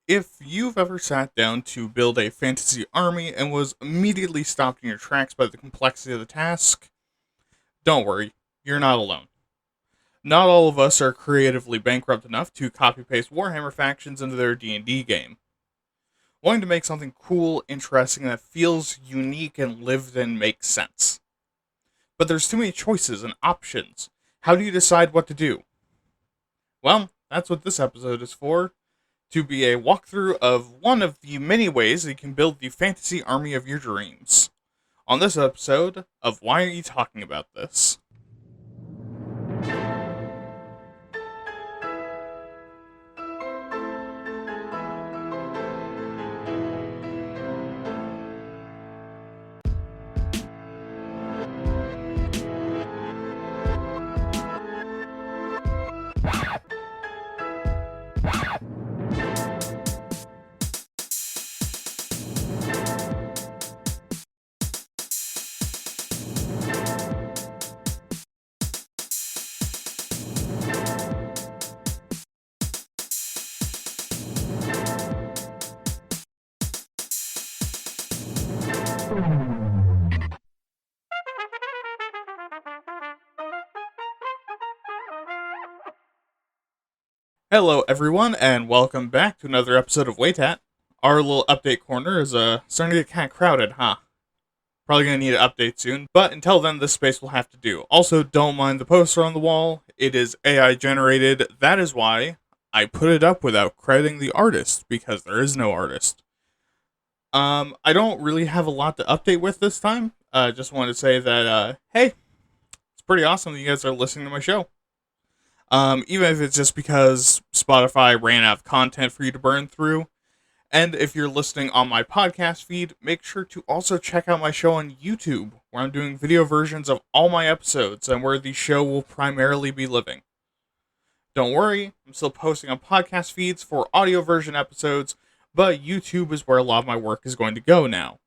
If you've ever sat down to build a fantasy army and was immediately stopped in your tracks by the complexity of the task, don't worry, you're not alone. Not all of us are creatively bankrupt enough to copy-paste Warhammer factions into their D&D game. Wanting to make something cool, interesting, that feels unique and lived in makes sense. But there's too many choices and options. How do you decide what to do? Well, that's what this episode is for. To be a walkthrough of one of the many ways that you can build the fantasy army of your dreams. On this episode of Why Are You Talking About This? Hello everyone, and welcome back to another episode of Waytat. Our little update corner is starting to get kind of crowded, huh? Probably going to need an update soon, but until then, this space will have to do. Also, don't mind the poster on the wall. It is AI generated. That is why I put it up without crediting the artist, because there is no artist. I don't really have a lot to update with this time. Just wanted to say that, hey, it's pretty awesome that you guys are listening to my show. Even if it's just because Spotify ran out of content for you to burn through. And if you're listening on my podcast feed, make sure to also check out my show on YouTube, where I'm doing video versions of all my episodes and where the show will primarily be living. Don't worry, I'm still posting on podcast feeds for audio version episodes, but YouTube is where a lot of my work is going to go now.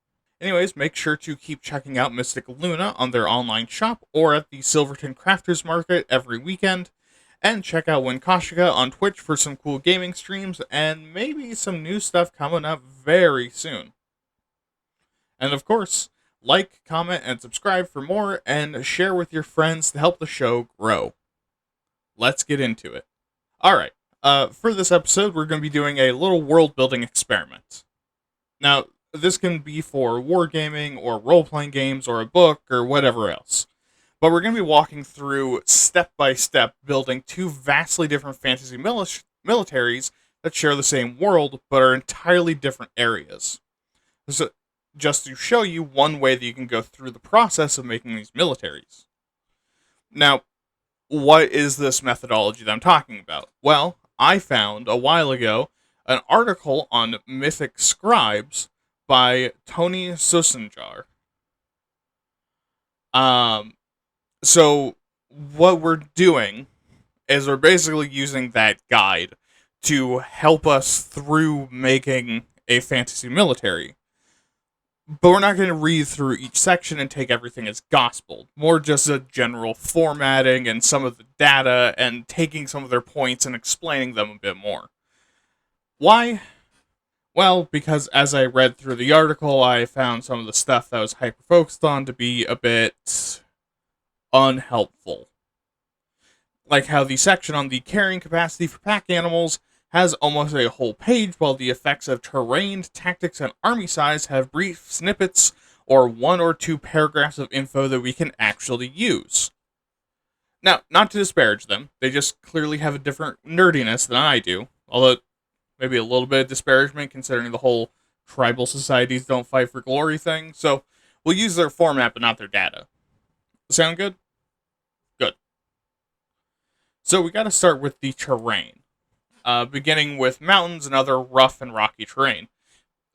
Anyways, make sure to keep checking out Mystic Luna on their online shop or at the Silverton Crafters Market every weekend. And check out Winkashika on Twitch for some cool gaming streams, and maybe some new stuff coming up very soon. And of course, like, comment, and subscribe for more, and share with your friends to help the show grow. Let's get into it. Alright, for this episode, we're going to be doing a little world-building experiment. Now, this can be for wargaming, or role-playing games, or a book, or whatever else. But we're going to be walking through, step-by-step, building two vastly different fantasy militaries that share the same world, but are entirely different areas. So, just to show you one way that you can go through the process of making these militaries. Now, what is this methodology that I'm talking about? Well, I found, a while ago, an article on Mythic Scribes by Tony Susenjar. So, what we're doing is we're basically using that guide to help us through making a fantasy military. But we're not going to read through each section and take everything as gospel. More just a general formatting and some of the data and taking some of their points and explaining them a bit more. Why? Well, because as I read through the article, I found some of the stuff that was hyper-focused on to be a bit unhelpful. Like how the section on the carrying capacity for pack animals has almost a whole page, while the effects of terrain, tactics, and army size have brief snippets or one or two paragraphs of info that we can actually use. Now, not to disparage them, they just clearly have a different nerdiness than I do, although maybe a little bit of disparagement considering the whole tribal societies don't fight for glory thing, so we'll use their format but not their data. Sound good? Good. So we got to start with the terrain, beginning with mountains and other rough and rocky terrain.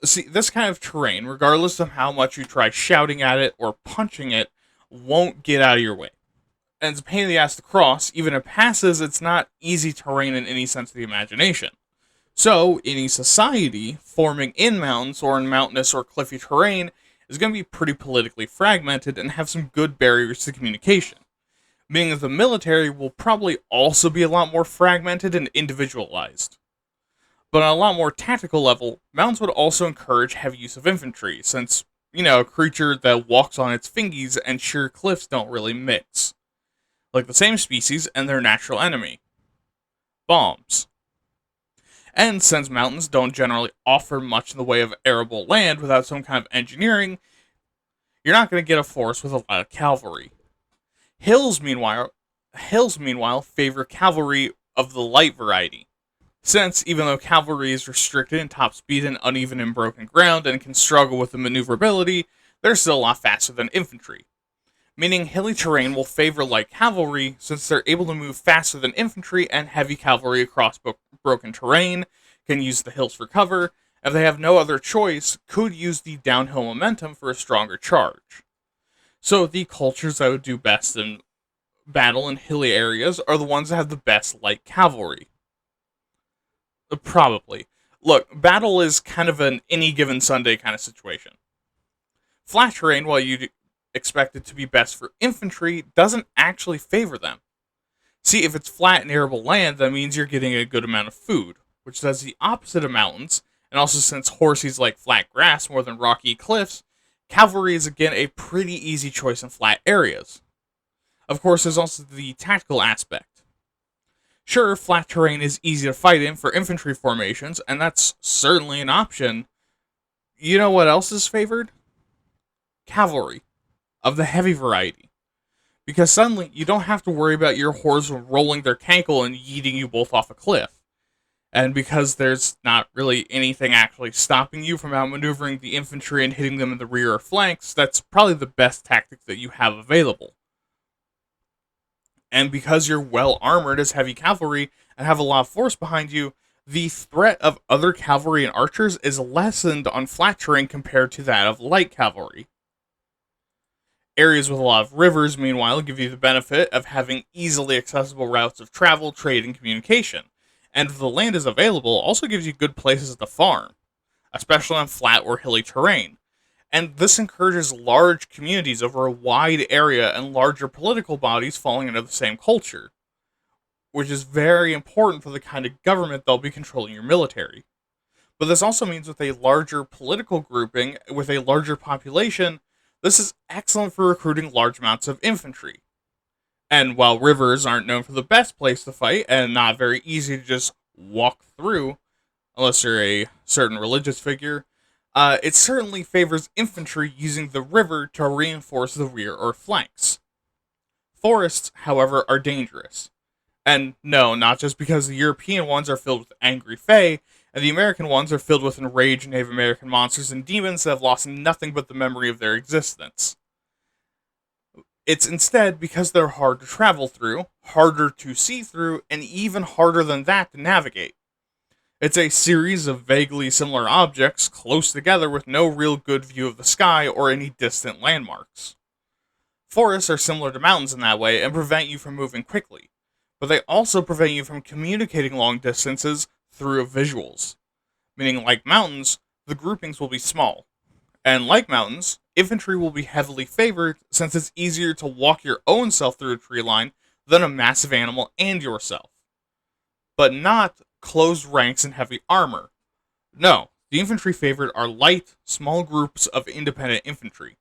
See, this kind of terrain, regardless of how much you try shouting at it or punching it, won't get out of your way. And it's a pain in the ass to cross. Even if it passes, it's not easy terrain in any sense of the imagination. So, any society forming in mountains or in mountainous or cliffy terrain is going to be pretty politically fragmented and have some good barriers to communication. Meaning that the military will probably also be a lot more fragmented and individualized. But on a lot more tactical level, mountains would also encourage heavy use of infantry, since, a creature that walks on its fingies and sheer cliffs don't really mix. Like the same species and their natural enemy, bombs. And since mountains don't generally offer much in the way of arable land without some kind of engineering, you're not going to get a force with a lot of cavalry. Hills, meanwhile, favor cavalry of the light variety, since even though cavalry is restricted in top speed and uneven and broken ground and can struggle with the maneuverability, they're still a lot faster than infantry. Meaning hilly terrain will favor light cavalry since they're able to move faster than infantry, and heavy cavalry across broken terrain can use the hills for cover. If they have no other choice, could use the downhill momentum for a stronger charge. So the cultures that would do best in battle in hilly areas are the ones that have the best light cavalry. Probably. Look, battle is kind of an any given Sunday kind of situation. Flat terrain, while you'd expect it to be best for infantry, doesn't actually favor them. See, if it's flat and arable land, that means you're getting a good amount of food, which does the opposite of mountains. And also, since horses like flat grass more than rocky cliffs, cavalry is again a pretty easy choice in flat areas. Of course, there's also the tactical aspect. Sure, flat terrain is easy to fight in for infantry formations, and that's certainly an option. You know what else is favored? Cavalry, of the heavy variety. Because suddenly, you don't have to worry about your horse rolling their cankle and yeeting you both off a cliff. And because there's not really anything actually stopping you from outmaneuvering the infantry and hitting them in the rear or flanks, that's probably the best tactic that you have available. And because you're well armored as heavy cavalry and have a lot of force behind you, the threat of other cavalry and archers is lessened on flat terrain compared to that of light cavalry. Areas with a lot of rivers, meanwhile, give you the benefit of having easily accessible routes of travel, trade, and communication. And if the land is available, also gives you good places to farm, especially on flat or hilly terrain. And this encourages large communities over a wide area and larger political bodies falling under the same culture, which is very important for the kind of government they'll be controlling your military. But this also means with a larger political grouping, with a larger population, this is excellent for recruiting large amounts of infantry. And while rivers aren't known for the best place to fight, and not very easy to just walk through, unless you're a certain religious figure, it certainly favors infantry using the river to reinforce the rear or flanks. Forests, however, are dangerous. And no, not just because the European ones are filled with angry fae, and the American ones are filled with enraged Native American monsters and demons that have lost nothing but the memory of their existence. It's instead because they're hard to travel through, harder to see through, and even harder than that to navigate. It's a series of vaguely similar objects close together with no real good view of the sky or any distant landmarks. Forests are similar to mountains in that way and prevent you from moving quickly, but they also prevent you from communicating long distances through visuals. Meaning, like mountains, the groupings will be small. And like mountains, infantry will be heavily favored since it's easier to walk your own self through a tree line than a massive animal and yourself. But not closed ranks and heavy armor. No, the infantry favored are light, small groups of independent infantry.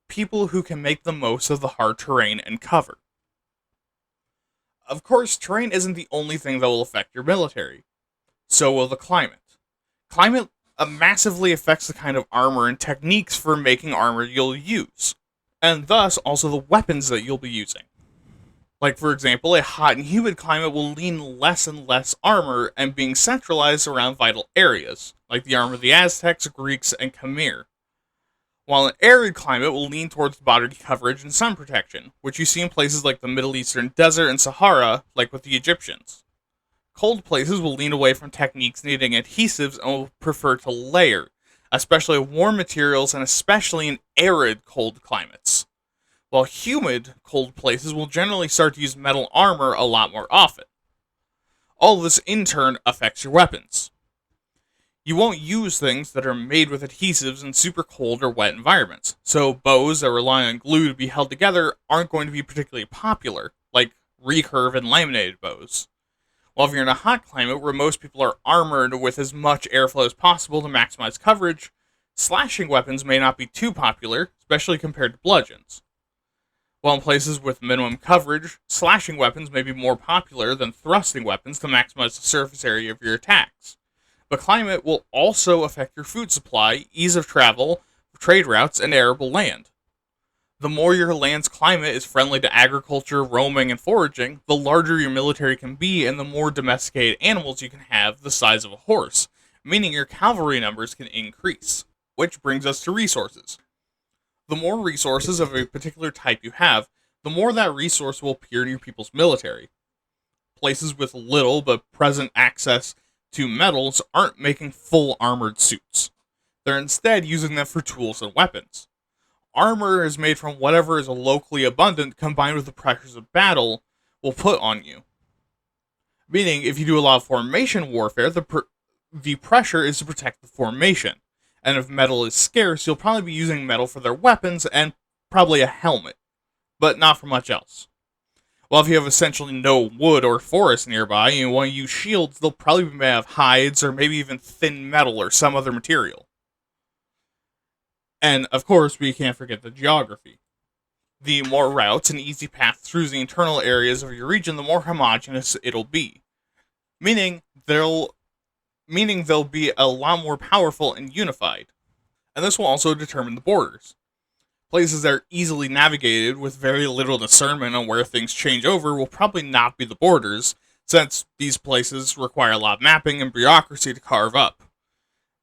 People who can make the most of the hard terrain and cover. Of course, terrain isn't the only thing that will affect your military. So will the climate. Climate massively affects the kind of armor and techniques for making armor you'll use, and thus also the weapons that you'll be using. Like, for example, a hot and humid climate will lean less and less armor and being centralized around vital areas, like the armor of the Aztecs, Greeks, and Khmer. While an arid climate will lean towards body coverage and sun protection, which you see in places like the Middle Eastern desert and Sahara, like with the Egyptians. Cold places will lean away from techniques needing adhesives and will prefer to layer, especially warm materials and especially in arid cold climates. While humid, cold places will generally start to use metal armor a lot more often. All this in turn affects your weapons. You won't use things that are made with adhesives in super cold or wet environments, so bows that rely on glue to be held together aren't going to be particularly popular, like recurve and laminated bows. While if you're in a hot climate where most people are armored with as much airflow as possible to maximize coverage, slashing weapons may not be too popular, especially compared to bludgeons. While in places with minimum coverage, slashing weapons may be more popular than thrusting weapons to maximize the surface area of your attacks. But climate will also affect your food supply, ease of travel, trade routes, and arable land. The more your land's climate is friendly to agriculture, roaming, and foraging, the larger your military can be and the more domesticated animals you can have the size of a horse, meaning your cavalry numbers can increase. Which brings us to resources. The more resources of a particular type you have, the more that resource will appear in your people's military. Places with little but present access to metals aren't making full armored suits. They're instead using them for tools and weapons. Armor is made from whatever is locally abundant combined with the pressures of battle will put on you. Meaning, if you do a lot of formation warfare, the pressure is to protect the formation. And if metal is scarce, you'll probably be using metal for their weapons and probably a helmet, but not for much else. While if you have essentially no wood or forest nearby and you want to use shields, they'll probably be made of hides or maybe even thin metal or some other material. And, of course, we can't forget the geography. The more routes and easy paths through the internal areas of your region, the more homogeneous it'll be. Meaning they'll be a lot more powerful and unified. And this will also determine the borders. Places that are easily navigated with very little discernment on where things change over will probably not be the borders, since these places require a lot of mapping and bureaucracy to carve up.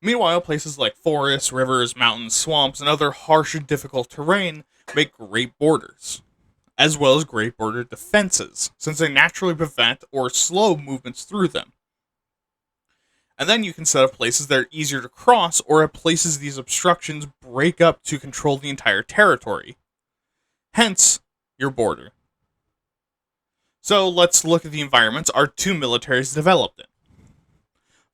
Meanwhile, places like forests, rivers, mountains, swamps, and other harsh and difficult terrain make great borders, as well as great border defenses, since they naturally prevent or slow movements through them. And then you can set up places that are easier to cross, or at places these obstructions break up to control the entire territory. Hence, your border. So let's look at the environments our two militaries developed in.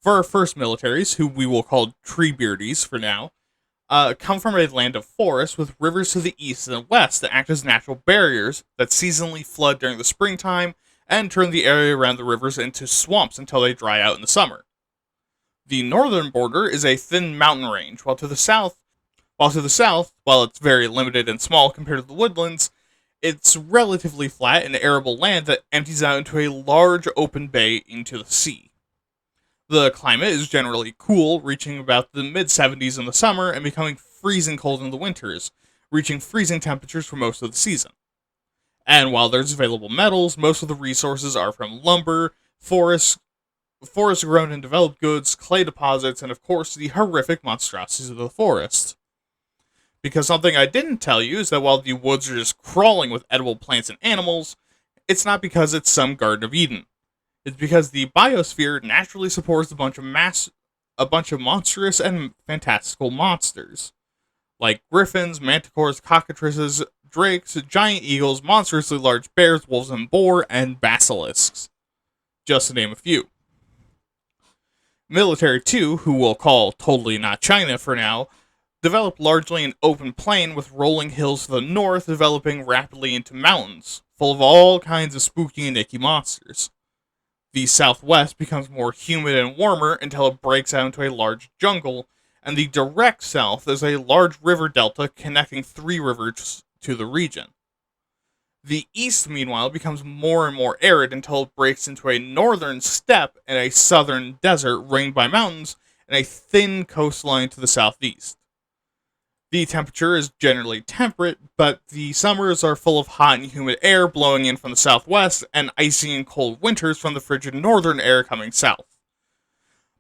For our first militaries, who we will call Treebeardies for now, come from a land of forests with rivers to the east and west that act as natural barriers that seasonally flood during the springtime and turn the area around the rivers into swamps until they dry out in the summer. The northern border is a thin mountain range, while to the south, while it's very limited and small compared to the woodlands, it's relatively flat and arable land that empties out into a large open bay into the sea. The climate is generally cool, reaching about the mid-70s in the summer and becoming freezing cold in the winters, reaching freezing temperatures for most of the season. And while there's available metals, most of the resources are from lumber, forest-grown and developed goods, clay deposits, and of course the horrific monstrosities of the forest. Because something I didn't tell you is that while the woods are just crawling with edible plants and animals, it's not because it's some Garden of Eden. It's because the biosphere naturally supports a bunch of monstrous and fantastical monsters, like griffins, manticores, cockatrices, drakes, giant eagles, monstrously large bears, wolves and boar, and basilisks, just to name a few. Military 2, who we'll call Totally Not China for now, developed largely an open plain with rolling hills to the north developing rapidly into mountains, full of all kinds of spooky and icky monsters. The southwest becomes more humid and warmer until it breaks out into a large jungle, and the direct south is a large river delta connecting 3 rivers to the region. The east, meanwhile, becomes more and more arid until it breaks into a northern steppe and a southern desert ringed by mountains and a thin coastline to the southeast. The temperature is generally temperate, but the summers are full of hot and humid air blowing in from the southwest and icy and cold winters from the frigid northern air coming south.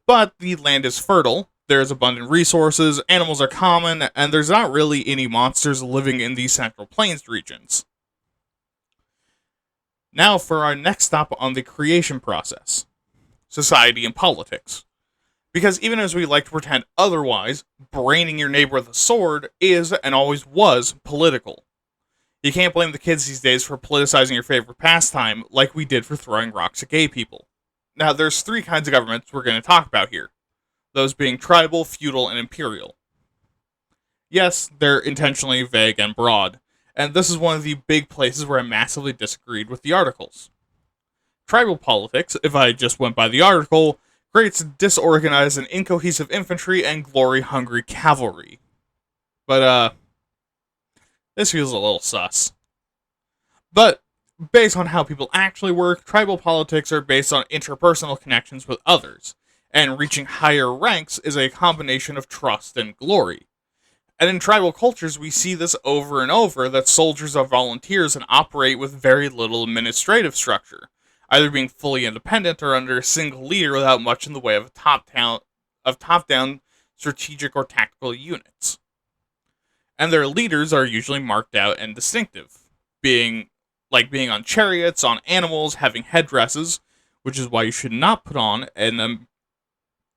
But the land is fertile, there's abundant resources, animals are common, and there's not really any monsters living in these central plains regions. Now for our next stop on the creation process: society and politics. Because even as we like to pretend otherwise, braining your neighbor with a sword is, and always was, political. You can't blame the kids these days for politicizing your favorite pastime like we did for throwing rocks at gay people. Now, there's 3 kinds of governments we're going to talk about here. Those being tribal, feudal, and imperial. Yes, they're intentionally vague and broad, and this is one of the big places where I massively disagreed with the articles. Tribal politics, if I just went by the article, creates disorganized and incohesive infantry and glory-hungry cavalry. But, this feels a little sus. But, based on how people actually work, tribal politics are based on interpersonal connections with others, and reaching higher ranks is a combination of trust and glory. And in tribal cultures, we see this over and over, that soldiers are volunteers and operate with very little administrative structure, either being fully independent or under a single leader without much in the way of top-down strategic or tactical units. And their leaders are usually marked out and distinctive, being on chariots, on animals, having headdresses, which is why you should not put on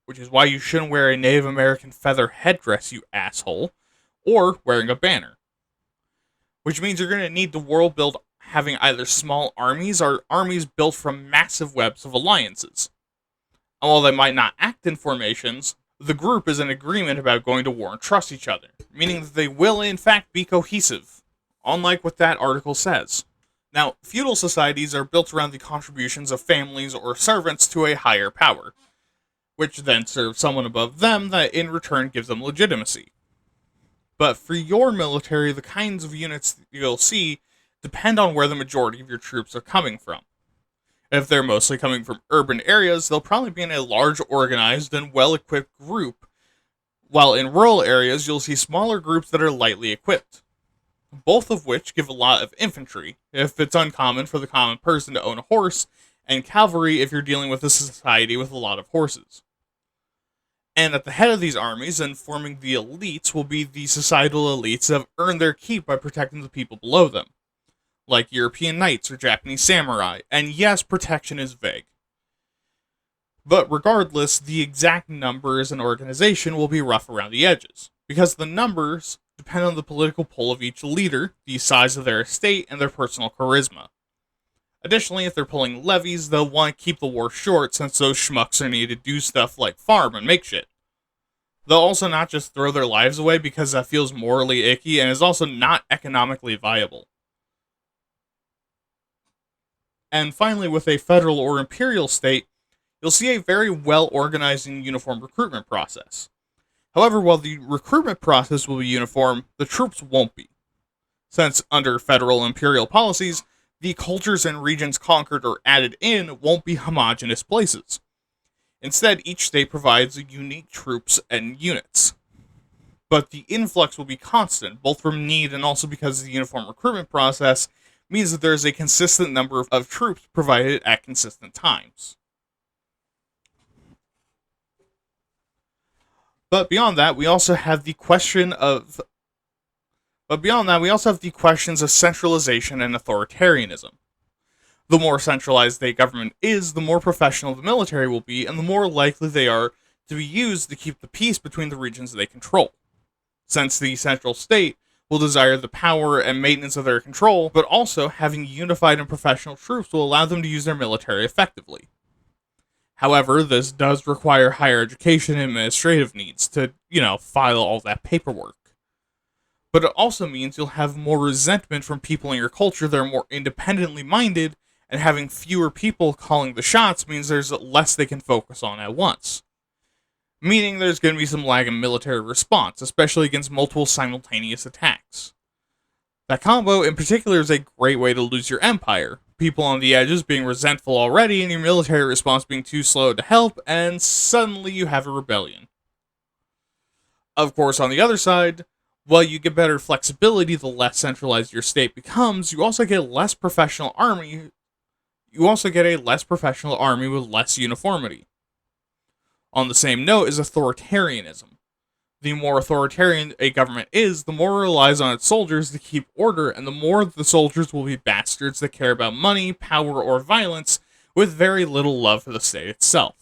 which is why you shouldn't wear a Native American feather headdress, you asshole, or wearing a banner. Which means you're going to need the world build having either small armies or armies built from massive webs of alliances. And while they might not act in formations, the group is in agreement about going to war and trust each other, meaning that they will in fact be cohesive, unlike what that article says. Now, feudal societies are built around the contributions of families or servants to a higher power, which then serves someone above them that in return gives them legitimacy. But for your military, the kinds of units you'll see depend on where the majority of your troops are coming from. If they're mostly coming from urban areas, they'll probably be in a large, organized, and well-equipped group, while in rural areas, you'll see smaller groups that are lightly equipped, both of which give a lot of infantry, if it's uncommon for the common person to own a horse, and cavalry if you're dealing with a society with a lot of horses. And at the head of these armies and forming the elites will be the societal elites that have earned their keep by protecting the people below them, like European knights or Japanese samurai, and yes, protection is vague. But regardless, the exact numbers and organization will be rough around the edges, because the numbers depend on the political pull of each leader, the size of their estate, and their personal charisma. Additionally, if they're pulling levies, they'll want to keep the war short since those schmucks are needed to do stuff like farm and make shit. They'll also not just throw their lives away because that feels morally icky and is also not economically viable. And finally, with a federal or imperial state, you'll see a very well-organized and uniform recruitment process. However, while the recruitment process will be uniform, the troops won't be, since under federal imperial policies, the cultures and regions conquered or added in won't be homogenous places. Instead, each state provides unique troops and units. But the influx will be constant, both from need and also because the uniform recruitment process means that there is a consistent number of troops provided at consistent times. But beyond that, we also have the questions of centralization and authoritarianism. The more centralized a government is, the more professional the military will be, and the more likely they are to be used to keep the peace between the regions they control. Since the central state will desire the power and maintenance of their control, but also having unified and professional troops will allow them to use their military effectively. However, this does require higher education and administrative needs to, file all that paperwork. But it also means you'll have more resentment from people in your culture that are more independently minded, and having fewer people calling the shots means there's less they can focus on at once. Meaning there's going to be some lag in military response, especially against multiple simultaneous attacks. That combo in particular is a great way to lose your empire. People on the edges being resentful already, and your military response being too slow to help, and suddenly you have a rebellion. Of course, on the other side, while you get better flexibility the less centralized your state becomes, you also get a less professional army with less uniformity. On the same note is authoritarianism. The more authoritarian a government is, the more it relies on its soldiers to keep order, and the more the soldiers will be bastards that care about money, power, or violence, with very little love for the state itself.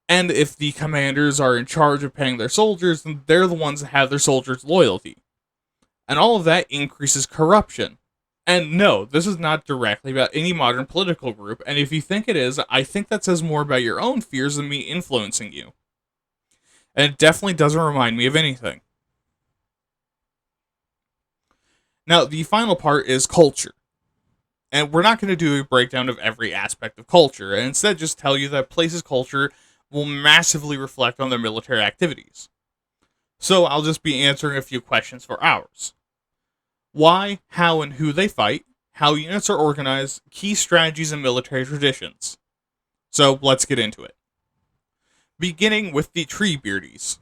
And if the commanders are in charge of paying their soldiers, then they're the ones that have their soldiers' loyalty. And all of that increases corruption. And no, this is not directly about any modern political group, and if you think it is, I think that says more about your own fears than me influencing you. And it definitely doesn't remind me of anything. Now, the final part is culture. And we're not going to do a breakdown of every aspect of culture, and instead just tell you that a place's culture will massively reflect on their military activities. So I'll just be answering a few questions for ours. Why, how, and who they fight, how units are organized, key strategies and military traditions. So let's get into it. Beginning with the Treebeardies.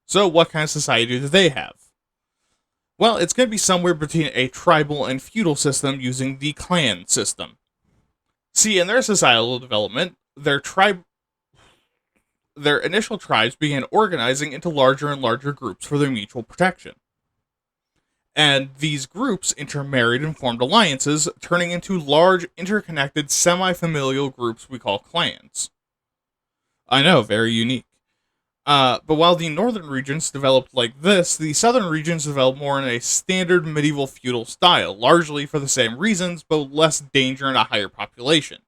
So what kind of society do they have? Well, it's going to be somewhere between a tribal and feudal system using the clan system. See, in their societal development, their initial tribes began organizing into larger and larger groups for their mutual protection. And these groups intermarried and formed alliances, turning into large, interconnected, semi-familial groups we call clans. I know, very unique. But while the northern regions developed like this, the southern regions developed more in a standard medieval feudal style, largely for the same reasons, but with less danger and a higher population,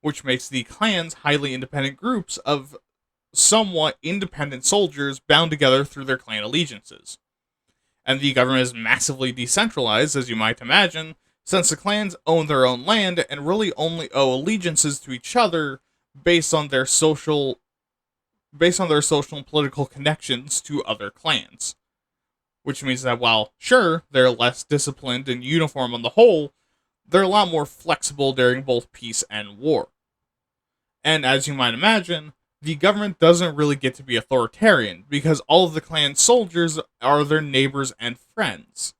which makes the clans highly independent groups of somewhat independent soldiers bound together through their clan allegiances. And the government is massively decentralized, as you might imagine, since the clans own their own land and really only owe allegiances to each other based on their social and political connections to other clans. Which means that while, sure, they're less disciplined and uniform on the whole, they're a lot more flexible during both peace and war. And as you might imagine, the government doesn't really get to be authoritarian, because all of the clan soldiers are their neighbors and friends.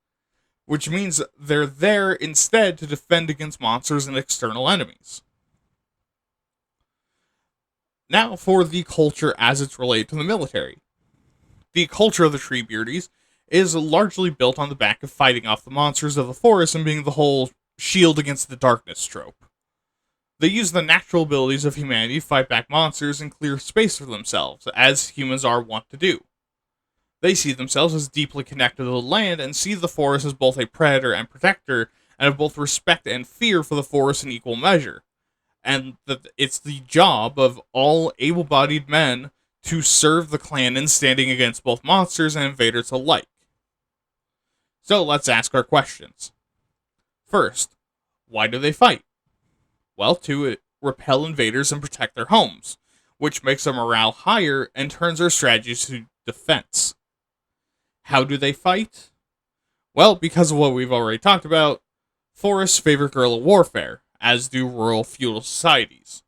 Which means they're there instead to defend against monsters and external enemies. Now for the culture as it's related to the military. The culture of the Treebeardies is largely built on the back of fighting off the monsters of the forest and being the whole shield against the darkness trope. They use the natural abilities of humanity to fight back monsters and clear space for themselves, as humans are wont to do. They see themselves as deeply connected to the land and see the forest as both a predator and protector, and have both respect and fear for the forest in equal measure. And that it's the job of all able-bodied men to serve the clan in standing against both monsters and invaders alike. So let's ask our questions. First, why do they fight? Well, to repel invaders and protect their homes, which makes their morale higher and turns their strategies to defense. How do they fight? Well, because of what we've already talked about, forests favor guerrilla warfare, as do rural feudal societies.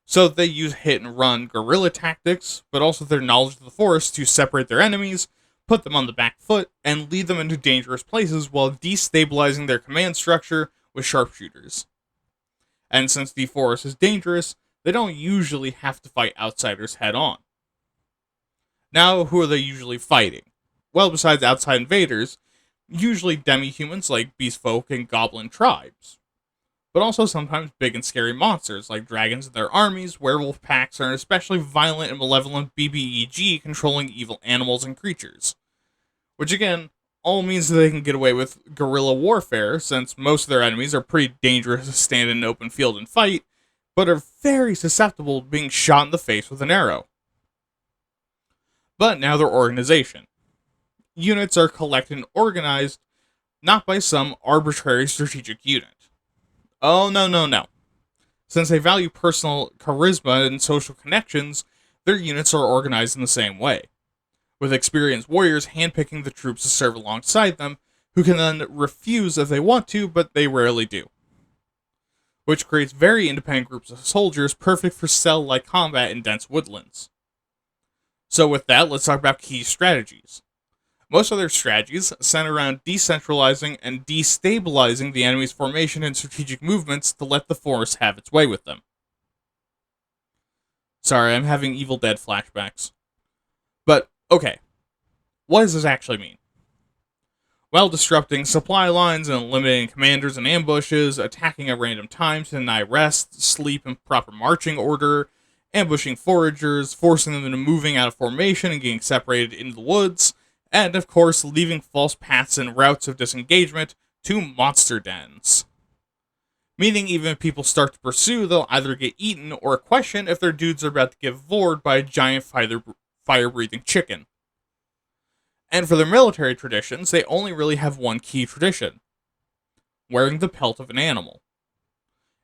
So they use hit-and-run guerrilla tactics, but also their knowledge of the forest to separate their enemies, put them on the back foot, and lead them into dangerous places while destabilizing their command structure with sharpshooters. And since the forest is dangerous, they don't usually have to fight outsiders head-on. Now, who are they usually fighting? Well, besides outside invaders, usually demi-humans like beast folk and goblin tribes. But also sometimes big and scary monsters like dragons and their armies, werewolf packs, or an especially violent and malevolent BBEG controlling evil animals and creatures. Which again, all means that they can get away with guerrilla warfare, since most of their enemies are pretty dangerous to stand in an open field and fight, but are very susceptible to being shot in the face with an arrow. But now their organization. Units are collected and organized, not by some arbitrary strategic unit. Oh, no. Since they value personal charisma and social connections, their units are organized in the same way, with experienced warriors handpicking the troops to serve alongside them, who can then refuse if they want to, but they rarely do. Which creates very independent groups of soldiers perfect for cell-like combat in dense woodlands. So with that, let's talk about key strategies. Most of their strategies center around decentralizing and destabilizing the enemy's formation and strategic movements to let the force have its way with them. Sorry, I'm having Evil Dead flashbacks. But, okay, what does this actually mean? Well, disrupting supply lines and eliminating commanders and ambushes, attacking at random times to deny rest, sleep, and proper marching order, ambushing foragers, forcing them into moving out of formation and getting separated into the woods, and, of course, leaving false paths and routes of disengagement to monster dens. Meaning even if people start to pursue, they'll either get eaten or question if their dudes are about to get devoured by a giant fire-breathing chicken. And for their military traditions, they only really have one key tradition. wearing the pelt of an animal.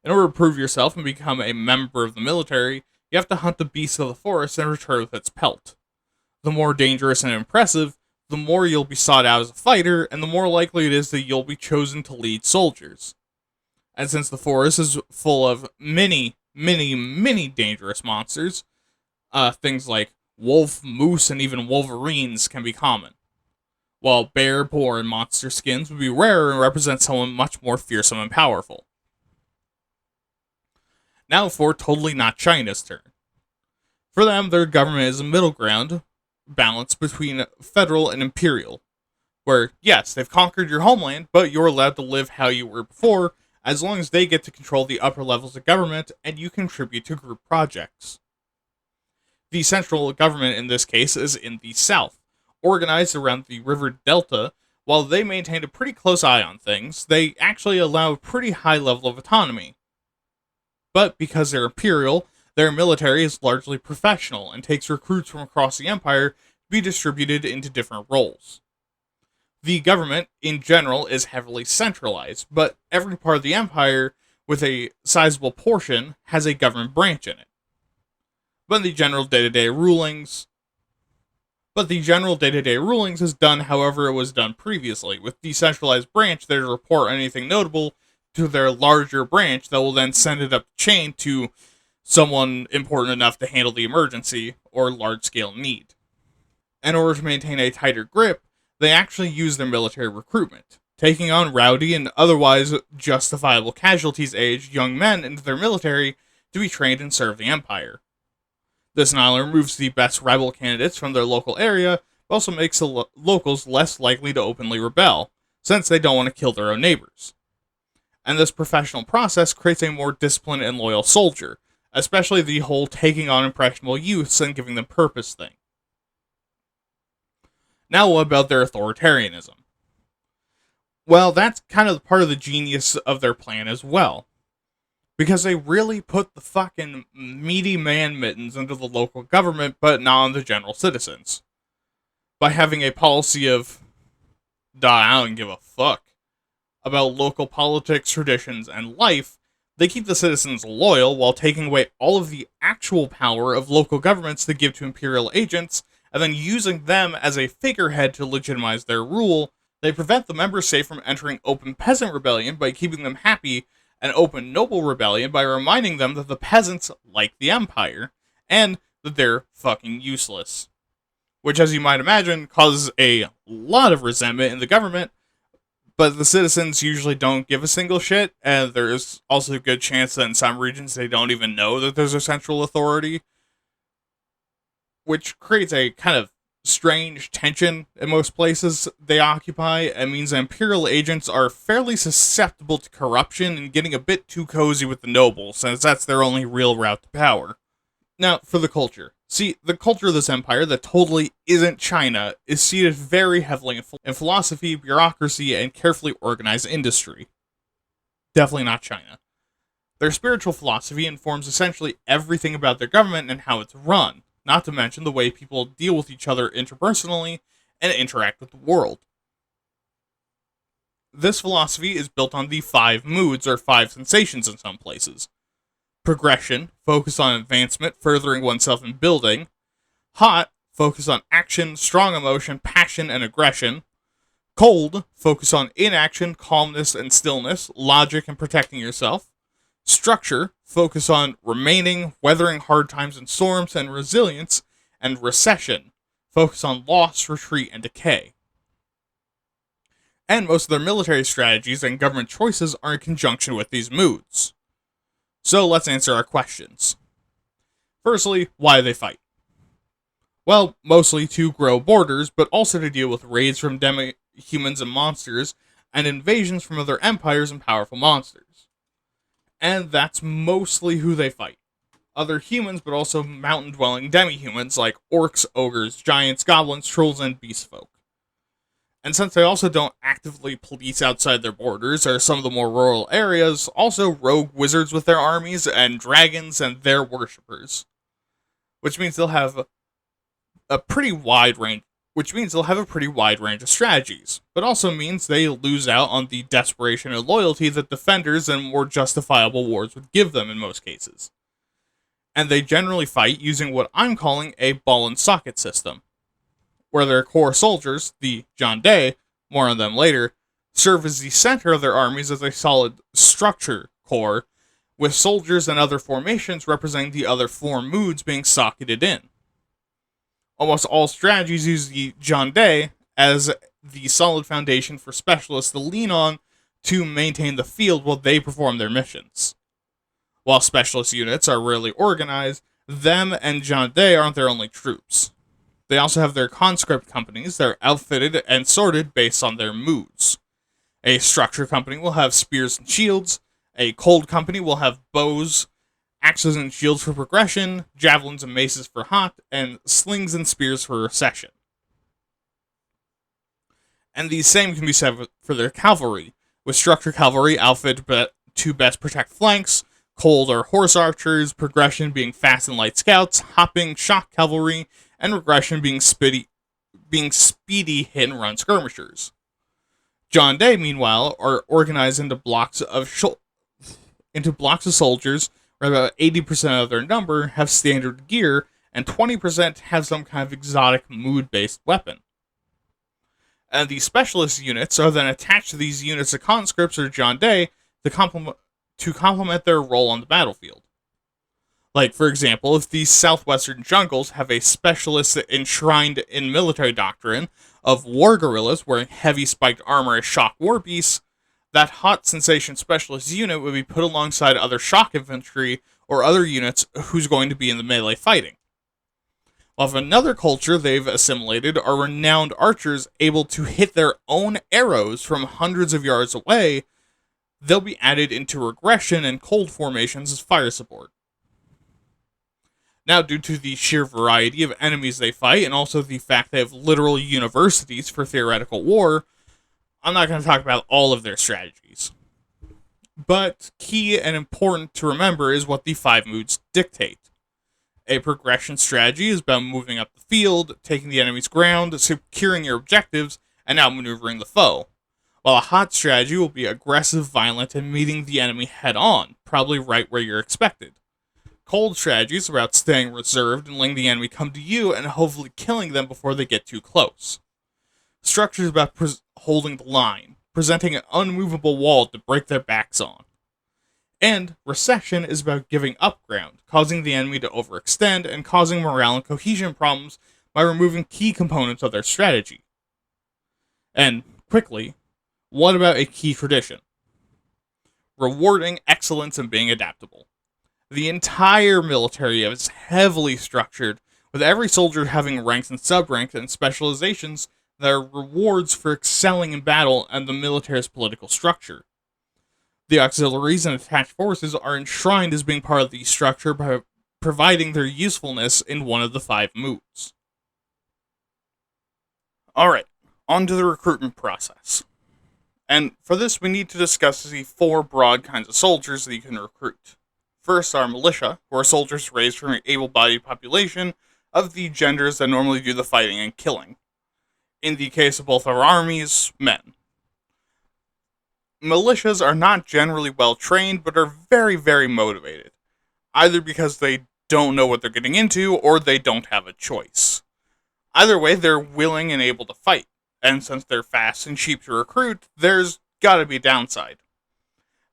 In order to prove yourself and become a member of the military, you have to hunt the beast of the forest and return with its pelt. The more dangerous and impressive, the more you'll be sought out as a fighter, and the more likely it is that you'll be chosen to lead soldiers. And since the forest is full of many, many, many dangerous monsters, things like wolf, moose, and even wolverines can be common, while bear, boar, and monster skins would be rarer and represent someone much more fearsome and powerful. Now for totally not China's turn. For them, their government is a middle ground balance between federal and imperial, where, yes, they've conquered your homeland, but you're allowed to live how you were before, as long as they get to control the upper levels of government and you contribute to group projects. The central government in this case is in the south, organized around the river delta. While they maintain a pretty close eye on things, they actually allow a pretty high level of autonomy. But because they're imperial, their military is largely professional and takes recruits from across the empire to be distributed into different roles. The government, in general, is heavily centralized, but every part of the empire, with a sizable portion, has a government branch in it. But the general day-to-day rulings is done however it was done previously, with decentralized branch there to report anything notable to their larger branch that will then send it up the chain to someone important enough to handle the emergency or large-scale need. In order to maintain a tighter grip, they actually use their military recruitment, taking on rowdy and otherwise justifiable casualties-aged young men into their military to be trained and serve the Empire. This not only removes the best rebel candidates from their local area, but also makes the locals less likely to openly rebel, since they don't want to kill their own neighbors. And this professional process creates a more disciplined and loyal soldier, especially the whole taking on impressionable youths and giving them purpose thing. Now what about their authoritarianism? Well, that's kind of part of the genius of their plan as well. Because they really put the fucking meaty man mittens into the local government, but not on the general citizens. By having a policy of, I don't give a fuck about local politics, traditions, and life, they keep the citizens loyal while taking away all of the actual power of local governments to give to imperial agents, and then using them as a figurehead to legitimize their rule. They prevent the members safe from entering open peasant rebellion by keeping them happy, and open noble rebellion by reminding them that the peasants like the empire, and that they're fucking useless. Which, as you might imagine, causes a lot of resentment in the government, but the citizens usually don't give a single shit, and there's also a good chance that in some regions they don't even know that there's a central authority, which creates a kind of strange tension in most places they occupy, and means that imperial agents are fairly susceptible to corruption and getting a bit too cozy with the nobles, since that's their only real route to power. Now, for the culture. See, the culture of this empire that totally isn't China is seated very heavily in philosophy, bureaucracy, and carefully organized industry. Definitely not China. Their spiritual philosophy informs essentially everything about their government and how it's run, not to mention the way people deal with each other interpersonally and interact with the world. This philosophy is built on the 5 moods, or 5 sensations in some places. Progression, focus on advancement, furthering oneself in building. Hot, focus on action, strong emotion, passion, and aggression. Cold, focus on inaction, calmness, and stillness, logic, and protecting yourself. Structure, focus on remaining, weathering hard times and storms, and resilience. And recession, focus on loss, retreat, and decay. And most of their military strategies and government choices are in conjunction with these moods. So let's answer our questions. Firstly, why they fight? Well, mostly to grow borders, but also to deal with raids from demi-humans and monsters, and invasions from other empires and powerful monsters. And that's mostly who they fight. Other humans, but also mountain-dwelling demi-humans like orcs, ogres, giants, goblins, trolls, and beast folk. And since they also don't actively police outside their borders, or some of the more rural areas, also rogue wizards with their armies, and dragons and their worshippers. Which means they'll have a pretty wide which means they'll have a pretty wide range of strategies, but also means they lose out on the desperation and loyalty that defenders and more justifiable wars would give them in most cases. And they generally fight using what I'm calling a ball and socket system, where their core soldiers, the Jande, more on them later, serve as the center of their armies as a solid structure core, with soldiers and other formations representing the other four moods being socketed in. Almost all strategies use the Jande as the solid foundation for specialists to lean on to maintain the field while they perform their missions. While specialist units are rarely organized, them and Jande aren't their only troops. They also have their conscript companies that are outfitted and sorted based on their moods. A structure company will have spears and shields, a cold company will have bows, axes and shields for progression, javelins and maces for hot, and slings and spears for recession. And these same can be said for their cavalry, with structure cavalry outfitted to best protect flanks, cold or horse archers, progression being fast and light scouts, hopping shock cavalry, and regression being speedy hit and run skirmishers. Jande, meanwhile, are organized into blocks of soldiers, where about 80% of their number have standard gear, and 20% have some kind of exotic mood-based weapon. And the specialist units are then attached to these units of conscripts or Jande to complement their role on the battlefield. Like, for example, if these southwestern jungles have a specialist enshrined in military doctrine of war guerrillas wearing heavy spiked armor as shock war beasts, that hot sensation specialist unit would be put alongside other shock infantry or other units who's going to be in the melee fighting. While of another culture they've assimilated are renowned archers able to hit their own arrows from hundreds of yards away, they'll be added into regression and cold formations as fire support. Now, due to the sheer variety of enemies they fight, and also the fact they have literal universities for theoretical war, I'm not going to talk about all of their strategies. But key and important to remember is what the 5 moods dictate. A progression strategy is about moving up the field, taking the enemy's ground, securing your objectives, and outmaneuvering the foe. While a hot strategy will be aggressive, violent, and meeting the enemy head-on, probably right where you're expected. Cold strategy is about staying reserved and letting the enemy come to you and hopefully killing them before they get too close. Structure is about holding the line, presenting an unmovable wall to break their backs on. And recession is about giving up ground, causing the enemy to overextend and causing morale and cohesion problems by removing key components of their strategy. And, quickly, what about a key tradition? Rewarding excellence and being adaptable. The entire military is heavily structured, with every soldier having ranks and sub-ranks and specializations that are rewards for excelling in battle and the military's political structure. The auxiliaries and attached forces are enshrined as being part of the structure by providing their usefulness in one of the 5 moods. Alright, on to the recruitment process. And for this, we need to discuss the 4 broad kinds of soldiers that you can recruit. First are militia, who are soldiers raised from an able-bodied population of the genders that normally do the fighting and killing. In the case of both our armies, men. Militias are not generally well trained, but are very, very motivated, either because they don't know what they're getting into, or they don't have a choice. Either way, they're willing and able to fight, and since they're fast and cheap to recruit, there's gotta be a downside.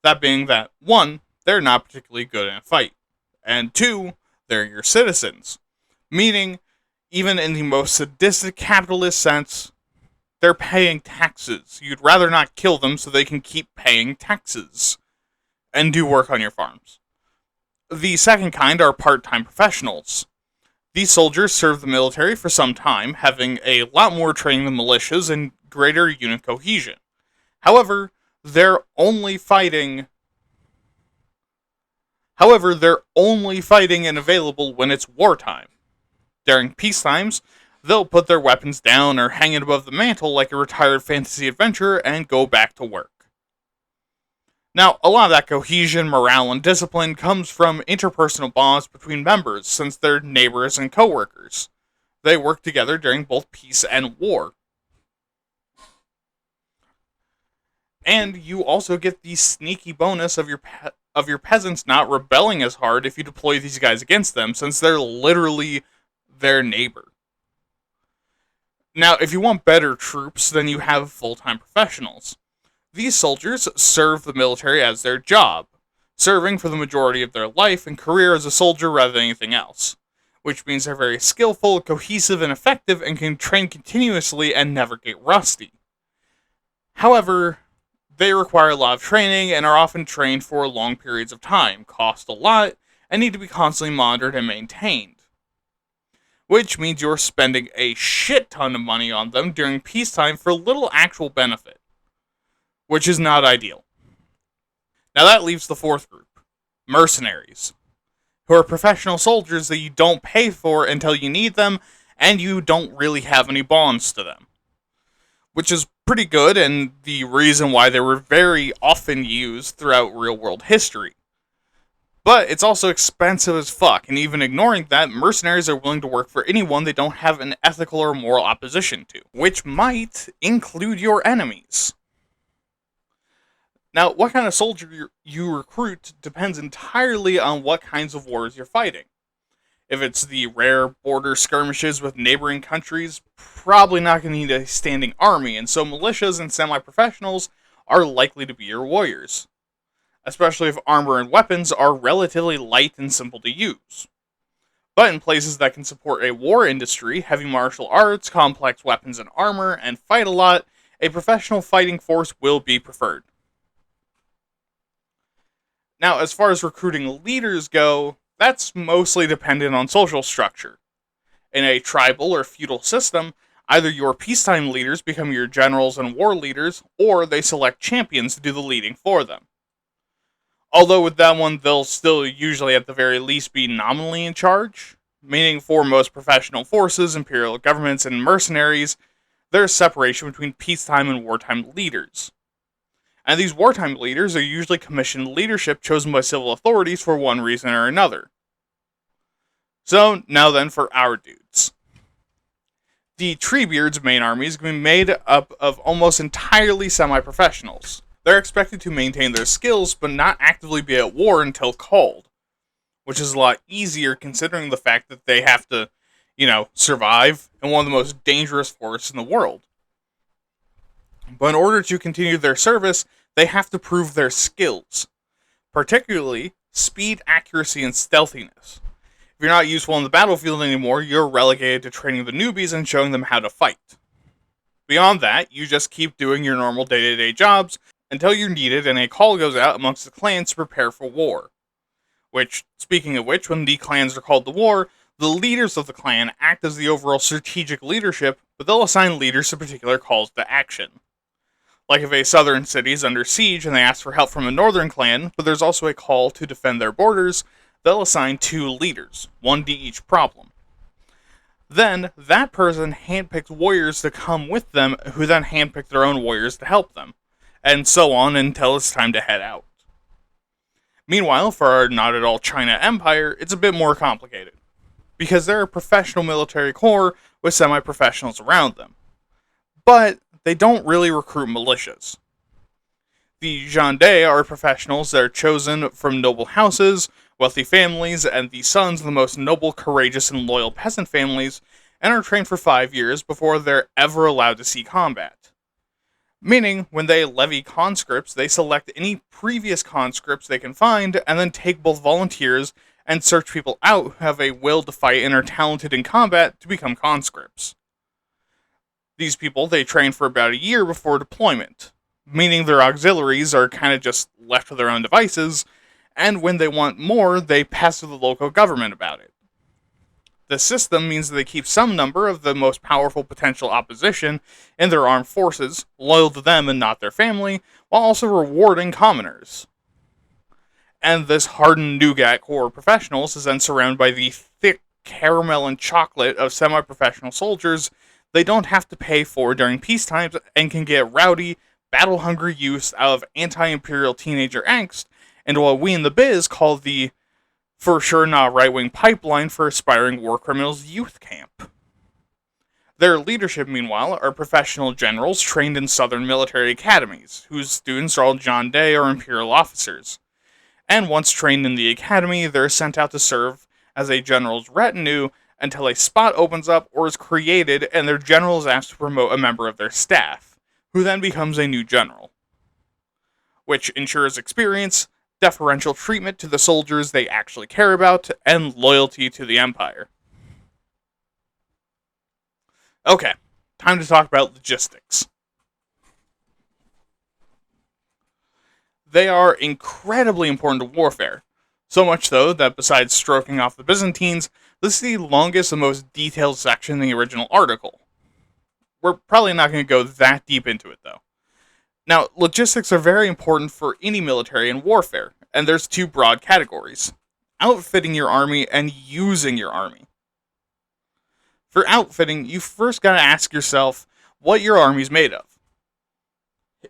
That being that, 1, they're not particularly good in a fight, and 2, they're your citizens, meaning, even in the most sadistic capitalist sense, they're paying taxes. You'd rather not kill them so they can keep paying taxes and do work on your farms. The second kind are part-time professionals. These soldiers serve the military for some time, having a lot more training than militias and greater unit cohesion. However, they're only fighting and available when it's wartime. During peace times, they'll put their weapons down or hang it above the mantle like a retired fantasy adventurer and go back to work. Now, a lot of that cohesion, morale, and discipline comes from interpersonal bonds between members, since they're neighbors and coworkers. They work together during both peace and war. And you also get the sneaky bonus of your peasants not rebelling as hard if you deploy these guys against them, since they're literally their neighbor. Now, if you want better troops, then you have full-time professionals. These soldiers serve the military as their job, serving for the majority of their life and career as a soldier rather than anything else, which means they're very skillful, cohesive, and effective, and can train continuously and never get rusty. However, they require a lot of training and are often trained for long periods of time, cost a lot, and need to be constantly monitored and maintained. Which means you're spending a shit ton of money on them during peacetime for little actual benefit, which is not ideal. Now that leaves the fourth group, mercenaries, who are professional soldiers that you don't pay for until you need them, and you don't really have any bonds to them. Which is pretty good, and the reason why they were very often used throughout real-world history. But it's also expensive as fuck, and even ignoring that, mercenaries are willing to work for anyone they don't have an ethical or moral opposition to, which might include your enemies. Now, what kind of soldier you recruit depends entirely on what kinds of wars you're fighting. If it's the rare border skirmishes with neighboring countries, probably not going to need a standing army, and so militias and semi-professionals are likely to be your warriors, especially if armor and weapons are relatively light and simple to use. But in places that can support a war industry, heavy martial arts, complex weapons and armor, and fight a lot, a professional fighting force will be preferred. Now, as far as recruiting leaders go, that's mostly dependent on social structure. In a tribal or feudal system, either your peacetime leaders become your generals and war leaders, or they select champions to do the leading for them. Although with that one, they'll still usually at the very least be nominally in charge, meaning for most professional forces, imperial governments, and mercenaries, there's separation between peacetime and wartime leaders. And these wartime leaders are usually commissioned leadership chosen by civil authorities for one reason or another. So, now then for our dudes. The Treebeard's main army is going to be made up of almost entirely semi-professionals. They're expected to maintain their skills, but not actively be at war until called, which is a lot easier considering the fact that they have to, survive in one of the most dangerous forests in the world. But in order to continue their service, they have to prove their skills, particularly speed, accuracy, and stealthiness. If you're not useful on the battlefield anymore, you're relegated to training the newbies and showing them how to fight. Beyond that, you just keep doing your normal day-to-day jobs until you're needed and a call goes out amongst the clans to prepare for war. Which, speaking of which, when the clans are called to war, the leaders of the clan act as the overall strategic leadership, but they'll assign leaders to particular calls to action. Like if a southern city is under siege and they ask for help from a northern clan, but there's also a call to defend their borders, they'll assign 2 leaders, one to each problem. Then, that person handpicks warriors to come with them, who then handpick their own warriors to help them, and so on until it's time to head out. Meanwhile, for our not at all China Empire, it's a bit more complicated, because they're a professional military corps with semi-professionals around them. But they don't really recruit militias. The Gendarmes are professionals that are chosen from noble houses, wealthy families, and the sons of the most noble, courageous, and loyal peasant families, and are trained for 5 years before they're ever allowed to see combat. Meaning, when they levy conscripts, they select any previous conscripts they can find, and then take both volunteers and search people out who have a will to fight and are talented in combat to become conscripts. These people, they train for about a year before deployment, meaning their auxiliaries are kind of just left to their own devices, and when they want more, they pass to the local government about it. This system means that they keep some number of the most powerful potential opposition in their armed forces, loyal to them and not their family, while also rewarding commoners. And this hardened nougat corps of professionals is then surrounded by the thick caramel and chocolate of semi-professional soldiers they don't have to pay for during peacetimes and can get rowdy, battle-hungry use out of anti-imperial teenager angst into what we in the biz call the for sure not right-wing pipeline for aspiring war criminals youth camp. Their leadership, meanwhile, are professional generals trained in Southern military academies, whose students are all John Day or Imperial officers. And once trained in the academy, they're sent out to serve as a general's retinue until a spot opens up or is created and their general is asked to promote a member of their staff, who then becomes a new general, which ensures experience, deferential treatment to the soldiers they actually care about, and loyalty to the Empire. Okay, time to talk about logistics. They are incredibly important to warfare, so much so that besides stroking off the Byzantines, this is the longest and most detailed section in the original article. We're probably not going to go that deep into it, though. Now, logistics are very important for any military in warfare, and there's two broad categories: outfitting your army and using your army. For outfitting, you first gotta ask yourself what your army's made of.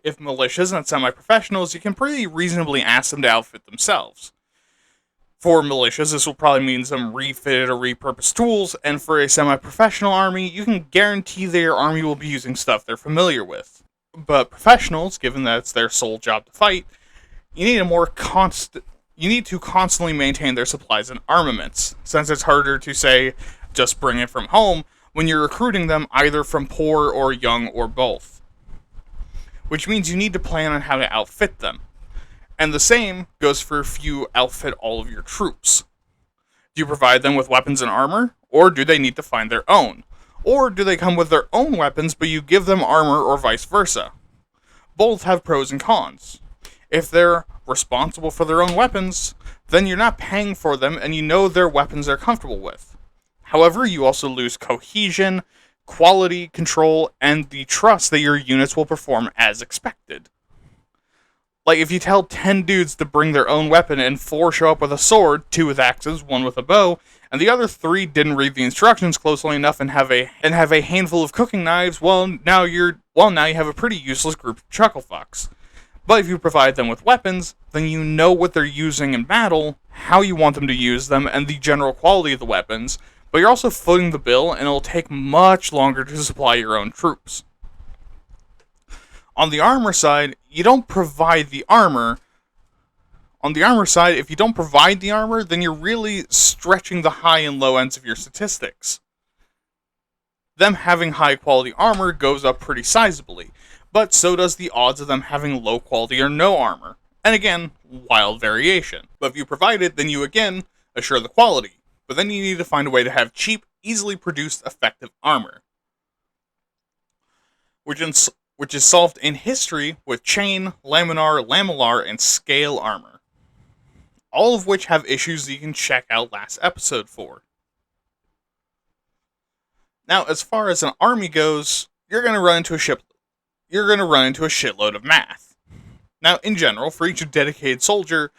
If militias and semi-professionals, you can pretty reasonably ask them to outfit themselves. For militias, this will probably mean some refitted or repurposed tools, and for a semi-professional army, you can guarantee that your army will be using stuff they're familiar with. But professionals, given that it's their sole job to fight, you need to constantly maintain their supplies and armaments, since it's harder to say, just bring it from home, when you're recruiting them either from poor or young or both. Which means you need to plan on how to outfit them. And the same goes for if you outfit all of your troops. Do you provide them with weapons and armor, or do they need to find their own? Or do they come with their own weapons but you give them armor, or vice versa? Both have pros and cons. If they're responsible for their own weapons, then you're not paying for them and you know their weapons they're comfortable with. However, you also lose cohesion, quality control, and the trust that your units will perform as expected. Like, if you tell 10 dudes to bring their own weapon and 4 show up with a sword, 2 with axes, 1 with a bow, and the other 3 didn't read the instructions closely enough and have a handful of cooking knives, now you have a pretty useless group of chucklefucks. But if you provide them with weapons, then you know what they're using in battle, how you want them to use them, and the general quality of the weapons, but you're also footing the bill, and it'll take much longer to supply your own troops. On the armor side, you don't provide the armor. On the armor side, if you don't provide the armor, then you're really stretching the high and low ends of your statistics. Them having high quality armor goes up pretty sizably, but so does the odds of them having low quality or no armor. And again, wild variation. But if you provide it, then you again assure the quality. But then you need to find a way to have cheap, easily produced, effective armor. Which is solved in history with chain, laminar, lamellar, and scale armor. All of which have issues that you can check out last episode for. Now, as far as an army goes, you're going to run into a shitload of math. Now, in general, for each dedicated soldier,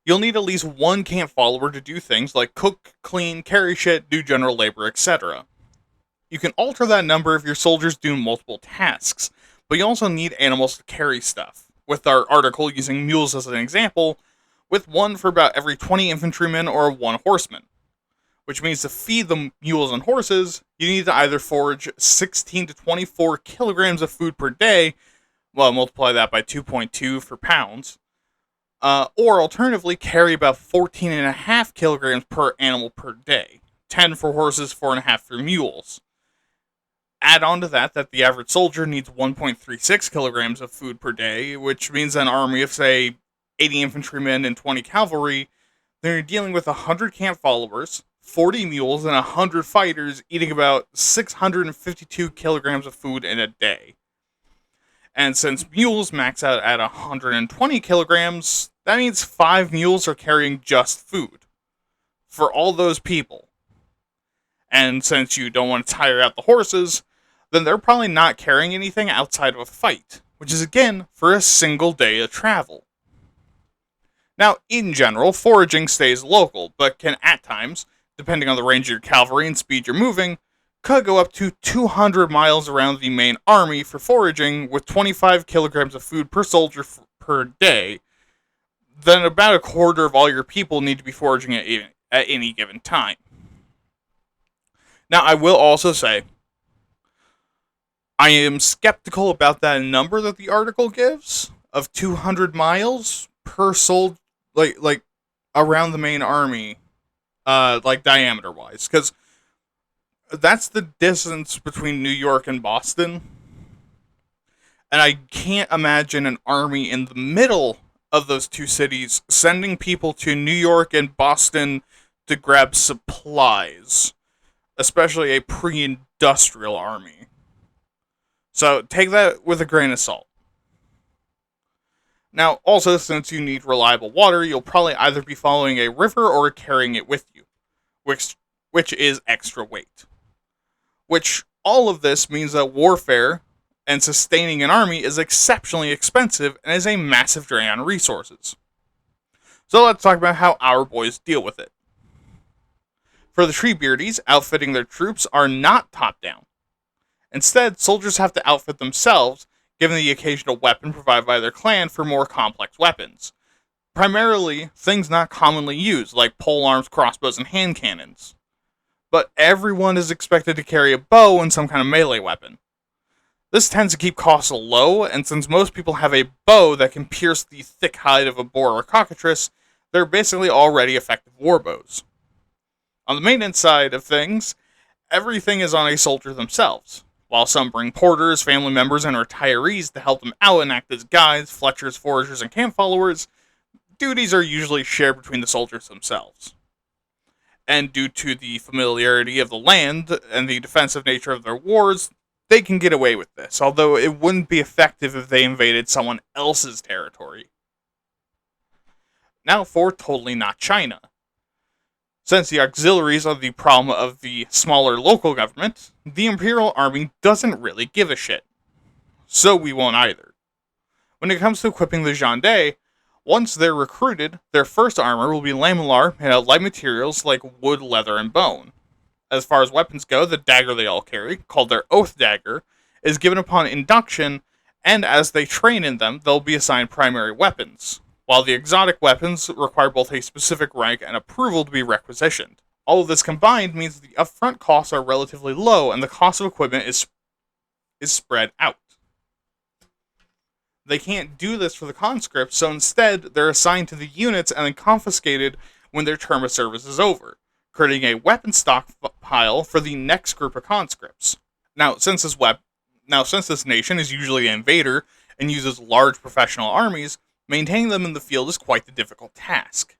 you'll need at least one camp follower to do things like cook, clean, carry shit, do general labor, etc. You can alter that number if your soldiers do multiple tasks, but you also need animals to carry stuff, with our article using mules as an example, with one for about every 20 infantrymen or 1 horseman. Which means to feed the mules and horses, you need to either forage 16 to 24 kilograms of food per day, well, multiply that by 2.2 for pounds, or alternatively carry about 14.5 kilograms per animal per day, 10 for horses, 4.5 for mules. Add on to that the average soldier needs 1.36 kilograms of food per day, which means an army of, say, 80 infantrymen and 20 cavalry, then you're dealing with 100 camp followers, 40 mules, and 100 fighters eating about 652 kilograms of food in a day. And since mules max out at 120 kilograms, that means 5 mules are carrying just food for all those people. And since you don't want to tire out the horses, then they're probably not carrying anything outside of a fight, which is again for a single day of travel. Now, in general, foraging stays local, but can at times, depending on the range of your cavalry and speed you're moving, could go up to 200 miles around the main army for foraging with 25 kilograms of food per soldier per day. Then about a quarter of all your people need to be foraging at any given time. Now, I will also say, I am skeptical about that number that the article gives of 200 miles per soldier, like around the main army, like diameter wise, because that's the distance between New York and Boston, and I can't imagine an army in the middle of those two cities sending people to New York and Boston to grab supplies, especially a pre-industrial army. So take that with a grain of salt. Now, also, since you need reliable water, you'll probably either be following a river or carrying it with you, which is extra weight. Which, all of this means that warfare and sustaining an army is exceptionally expensive and is a massive drain on resources. So let's talk about how our boys deal with it. For the Treebeardies, outfitting their troops are not top-down. Instead, soldiers have to outfit themselves, given the occasional weapon provided by their clan for more complex weapons. Primarily, things not commonly used, like polearms, crossbows, and hand cannons. But everyone is expected to carry a bow and some kind of melee weapon. This tends to keep costs low, and since most people have a bow that can pierce the thick hide of a boar or cockatrice, they're basically already effective warbows. On the maintenance side of things, everything is on a soldier themselves. While some bring porters, family members, and retirees to help them out and act as guides, fletchers, foragers, and camp followers, duties are usually shared between the soldiers themselves. And due to the familiarity of the land and the defensive nature of their wars, they can get away with this, although it wouldn't be effective if they invaded someone else's territory. Now for Totally Not China. Since the auxiliaries are the problem of the smaller local government, the Imperial Army doesn't really give a shit. So we won't either. When it comes to equipping the Gendarmes, once they're recruited, their first armor will be lamellar made out of light materials like wood, leather, and bone. As far as weapons go, the dagger they all carry, called their Oath Dagger, is given upon induction, and as they train in them, they'll be assigned primary weapons, while the exotic weapons require both a specific rank and approval to be requisitioned. All of this combined means the upfront costs are relatively low, and the cost of equipment is spread out. They can't do this for the conscripts, so instead, they're assigned to the units and then confiscated when their term of service is over, creating a weapon stockpile for the next group of conscripts. Now, since this nation is usually an invader and uses large professional armies, maintaining them in the field is quite the difficult task.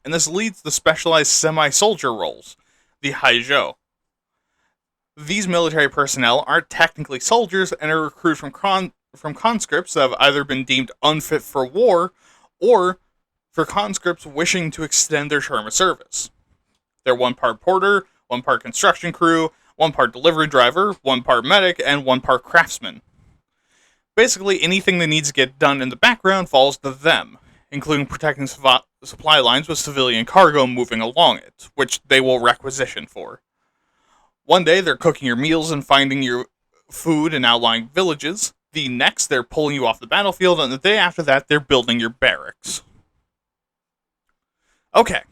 And this leads to specialized semi-soldier roles, the Haizhou. These military personnel aren't technically soldiers and are recruited from conscripts that have either been deemed unfit for war or for conscripts wishing to extend their term of service. They're one part porter, one part construction crew, one part delivery driver, one part medic, and one part craftsman. Basically, anything that needs to get done in the background falls to them, including protecting supply lines with civilian cargo moving along it, which they will requisition for. One day, they're cooking your meals and finding your food in outlying villages. The next, they're pulling you off the battlefield, and the day after that, they're building your barracks. Okay.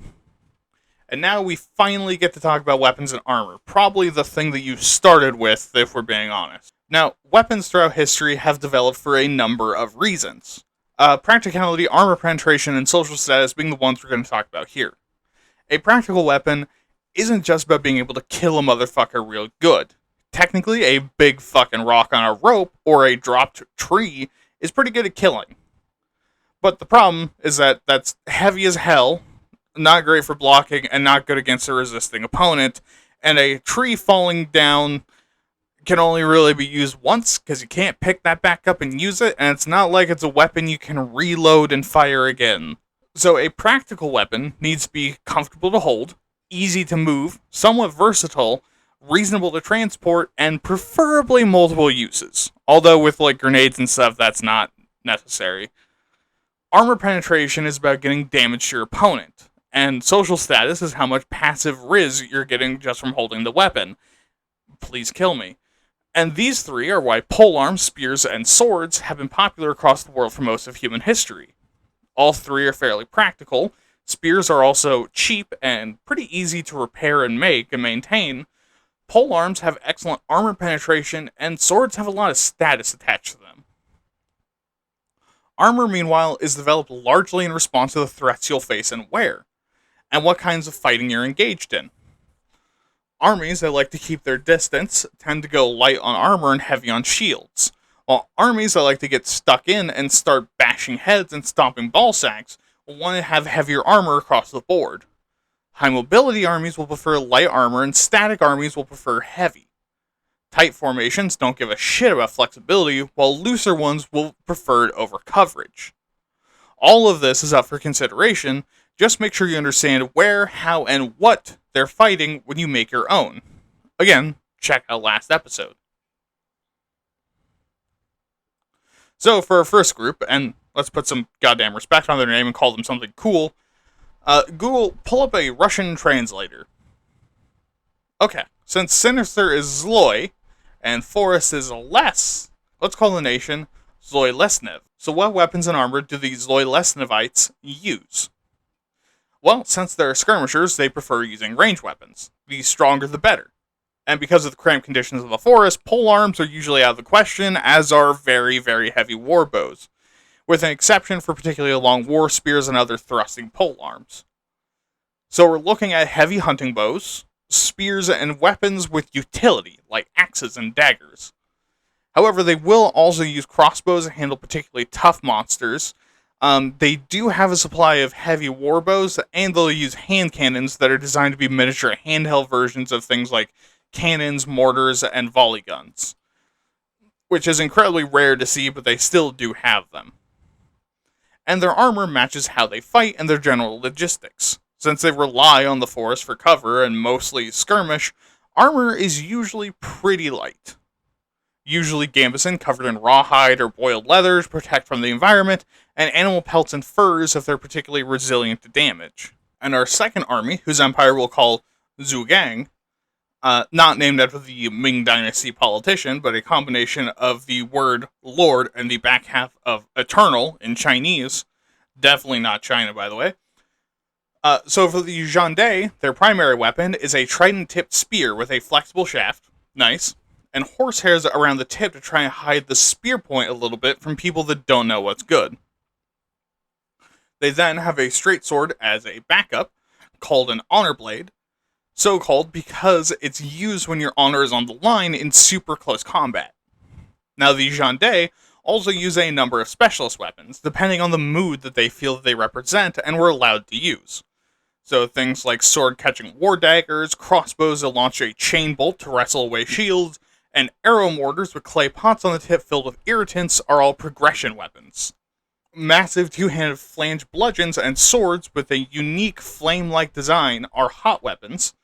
And now we finally get to talk about weapons and armor. Probably the thing that you started with, if we're being honest. Now, weapons throughout history have developed for a number of reasons. Practicality, armor penetration, and social status being the ones we're going to talk about here. A practical weapon isn't just about being able to kill a motherfucker real good. Technically, a big fucking rock on a rope or a dropped tree is pretty good at killing. But the problem is that that's heavy as hell, not great for blocking, and not good against a resisting opponent, and a tree falling down can only really be used once, because you can't pick that back up and use it, and it's not like it's a weapon you can reload and fire again. So a practical weapon needs to be comfortable to hold, easy to move, somewhat versatile, reasonable to transport, and preferably multiple uses. Although with like grenades and stuff, that's not necessary. Armor penetration is about getting damage to your opponent, and social status is how much passive riz you're getting just from holding the weapon. Please kill me. And these three are why polearms, spears, and swords have been popular across the world for most of human history. All three are fairly practical. Spears are also cheap and pretty easy to repair and make and maintain, Polearms have excellent armor penetration, and swords have a lot of status attached to them. Armor, meanwhile, is developed largely in response to the threats you'll face and where, and what kinds of fighting you're engaged in. Armies that like to keep their distance tend to go light on armor and heavy on shields, while armies that like to get stuck in and start bashing heads and stomping ball sacks will want to have heavier armor across the board. High mobility armies will prefer light armor, and static armies will prefer heavy. Tight formations don't give a shit about flexibility, while looser ones will prefer it over coverage. All of this is up for consideration. Just make sure you understand where, how, and what they're fighting when you make your own. Again, check out last episode. So for our first group, and let's put some goddamn respect on their name and call them something cool, Google, pull up a Russian translator. Okay, since Sinister is Zloy, and Forest is Les, let's call the nation Zloy Lesnev. So what weapons and armor do the Zloy Lesnevites use? Well, since they're skirmishers, they prefer using ranged weapons. The stronger the better. And because of the cramped conditions of the forest, polearms are usually out of the question, as are very, very heavy war bows, with an exception for particularly long war spears and other thrusting polearms. So we're looking at heavy hunting bows, spears, and weapons with utility, like axes and daggers. However, they will also use crossbows to handle particularly tough monsters. They do have a supply of heavy war bows, and they'll use hand cannons that are designed to be miniature handheld versions of things like cannons, mortars, and volley guns, which is incredibly rare to see, but they still do have them. And their armor matches how they fight and their general logistics. Since they rely on the forest for cover and mostly skirmish, armor is usually pretty light. Usually gambeson covered in rawhide or boiled leather to protect from the environment, and animal pelts and furs if they're particularly resilient to damage. And our second army, whose empire we'll call Zhugang, not named after the Ming Dynasty politician, but a combination of the word Lord and the back half of Eternal in Chinese. Definitely not China, by the way. So for the Zhande, their primary weapon is a trident-tipped spear with a flexible shaft. Nice. And horsehairs around the tip to try and hide the spear point a little bit from people that don't know what's good. They then have a straight sword as a backup, called an honor blade, so called because it's used when your honor is on the line in super close combat. Now the Zhande also use a number of specialist weapons, depending on the mood that they feel that they represent and were allowed to use. So things like sword-catching war daggers, crossbows that launch a chain bolt to wrestle away shields, and arrow mortars with clay pots on the tip filled with irritants are all progression weapons. Massive two-handed flange bludgeons and swords with a unique flame-like design are hot weapons.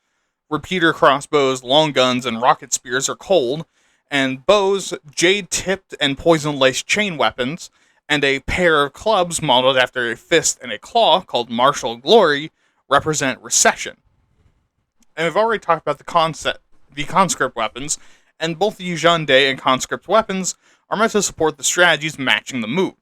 Repeater crossbows, long guns, and rocket spears are cold, and bows, jade-tipped and poison-laced chain weapons, and a pair of clubs modeled after a fist and a claw called martial glory represent recession. And we've already talked about the conscript weapons, and both the Zhande and conscript weapons are meant to support the strategies matching the mood.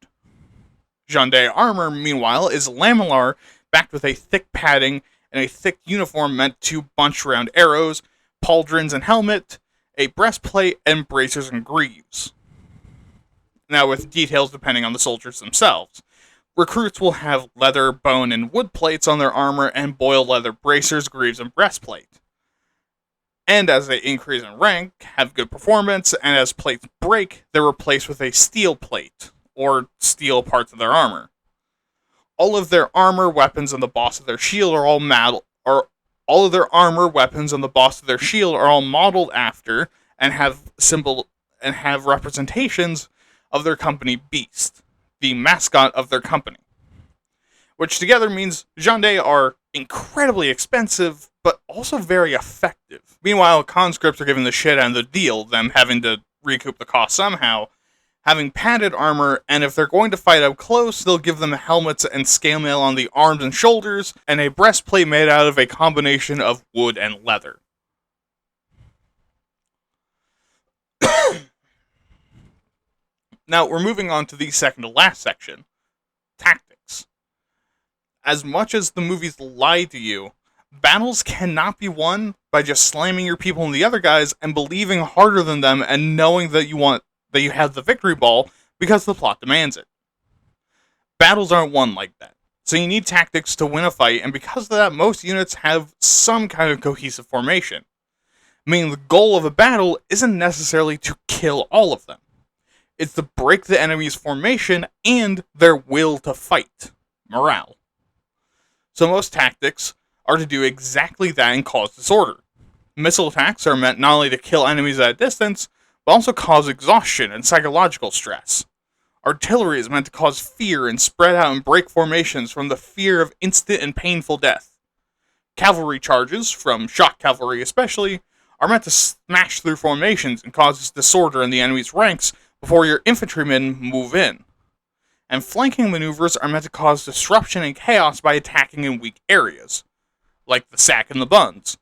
Zhande armor, meanwhile, is lamellar, backed with a thick padding and a thick uniform meant to bunch around arrows, pauldrons and helmet, a breastplate, and bracers and greaves. Now with details depending on the soldiers themselves. Recruits will have leather, bone, and wood plates on their armor and boiled leather bracers, greaves, and breastplate. And as they increase in rank, have good performance, and as plates break, they're replaced with a steel plate, or steel parts of their armor. All of their armor, weapons, and the boss of their shield are all modeled after and have representations of their company beast, the mascot of their company. Which together means Zhande are incredibly expensive, but also very effective. Meanwhile, conscripts are given the shit end of the deal, them having to recoup the cost somehow, having padded armor, and if they're going to fight up close, they'll give them helmets and scale mail on the arms and shoulders, and a breastplate made out of a combination of wood and leather. Now, we're moving on to the second to last section, tactics. As much as the movies lie to you, battles cannot be won by just slamming your people and the other guys and believing harder than them and knowing that you have the victory ball because the plot demands it. Battles aren't won like that. So you need tactics to win a fight, and because of that, most units have some kind of cohesive formation. Meaning the goal of a battle isn't necessarily to kill all of them. It's to break the enemy's formation and their will to fight. Morale. So most tactics are to do exactly that and cause disorder. Missile attacks are meant not only to kill enemies at a distance, but also cause exhaustion and psychological stress. Artillery is meant to cause fear and spread out and break formations from the fear of instant and painful death. Cavalry charges, from shock cavalry especially, are meant to smash through formations and cause disorder in the enemy's ranks before your infantrymen move in. And flanking maneuvers are meant to cause disruption and chaos by attacking in weak areas, like the sack and the buns.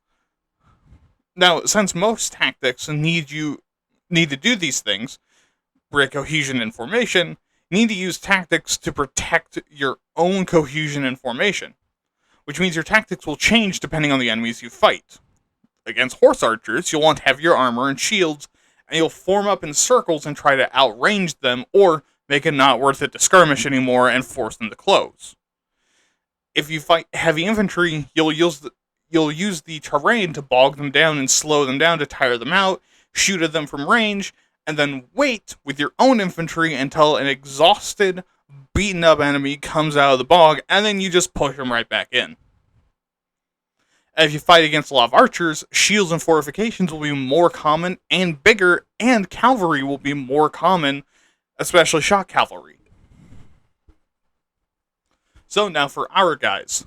Now, since most tactics need to do these things, break cohesion and formation, you need to use tactics to protect your own cohesion and formation, which means your tactics will change depending on the enemies you fight. Against horse archers, you'll want heavier armor and shields, and you'll form up in circles and try to outrange them, or make it not worth it to skirmish anymore and force them to close. If you fight heavy infantry, you'll use the terrain to bog them down and slow them down to tire them out, shoot at them from range, and then wait with your own infantry until an exhausted, beaten up enemy comes out of the bog, and then you just push them right back in. And if you fight against a lot of archers, shields and fortifications will be more common and bigger, and cavalry will be more common, especially shock cavalry. So now for our guys.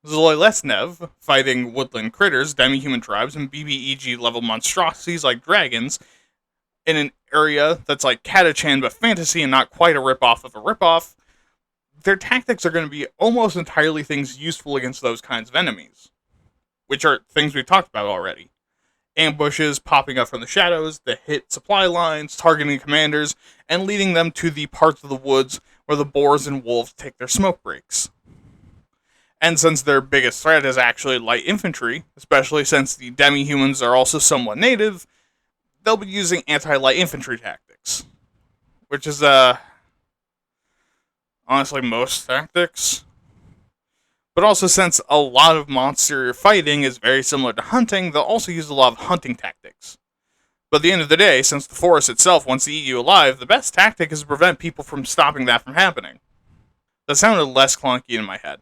Zloilesnev, fighting woodland critters, demi-human tribes, and BBEG level monstrosities like dragons, in an area that's like Catachan but fantasy and not quite a ripoff of a ripoff, their tactics are going to be almost entirely things useful against those kinds of enemies, which are things we've talked about already. Ambushes popping up from the shadows that hit supply lines, targeting commanders, and leading them to the parts of the woods where the boars and wolves take their smoke breaks. And since their biggest threat is actually light infantry, especially since the demi-humans are also somewhat native, they'll be using anti-light infantry tactics, which is honestly most tactics. But also, since a lot of monster fighting is very similar to hunting, they'll also use a lot of hunting tactics. But at the end of the day, since the forest itself wants to eat you alive, the best tactic is to prevent people from stopping that from happening. That sounded less clunky in my head.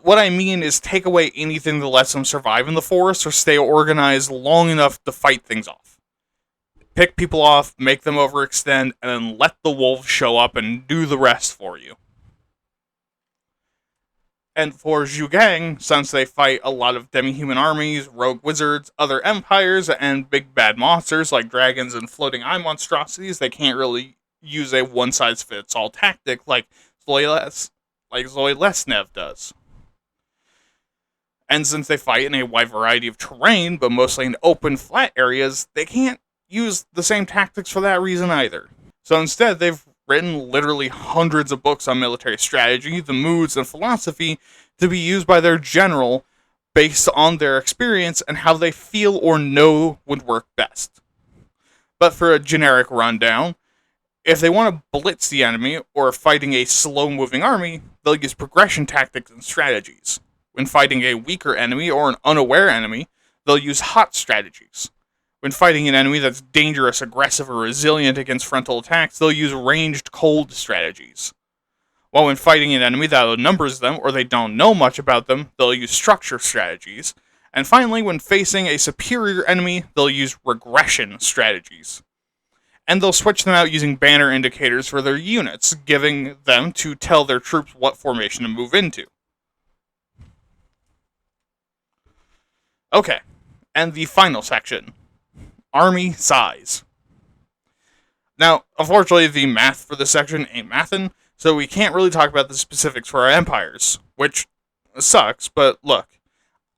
What I mean is take away anything that lets them survive in the forest or stay organized long enough to fight things off. Pick people off, make them overextend, and then let the wolves show up and do the rest for you. And for Zhugang, since they fight a lot of demi-human armies, rogue wizards, other empires, and big bad monsters like dragons and floating eye monstrosities, they can't really use a one-size-fits-all tactic like Zloilesnev does. And since they fight in a wide variety of terrain, but mostly in open, flat areas, they can't use the same tactics for that reason either. So instead, they've written literally hundreds of books on military strategy, the moods, and philosophy to be used by their general based on their experience and how they feel or know would work best. But for a generic rundown, if they want to blitz the enemy or fighting a slow-moving army, they'll use progression tactics and strategies. When fighting a weaker enemy or an unaware enemy, they'll use hot strategies. When fighting an enemy that's dangerous, aggressive, or resilient against frontal attacks, they'll use ranged cold strategies. While when fighting an enemy that outnumbers them or they don't know much about them, they'll use structure strategies. And finally, when facing a superior enemy, they'll use regression strategies. And they'll switch them out using banner indicators for their units, giving them to tell their troops what formation to move into. Okay, and the final section. Army size. Now, unfortunately, the math for this section ain't mathin', so we can't really talk about the specifics for our empires, which sucks, but look,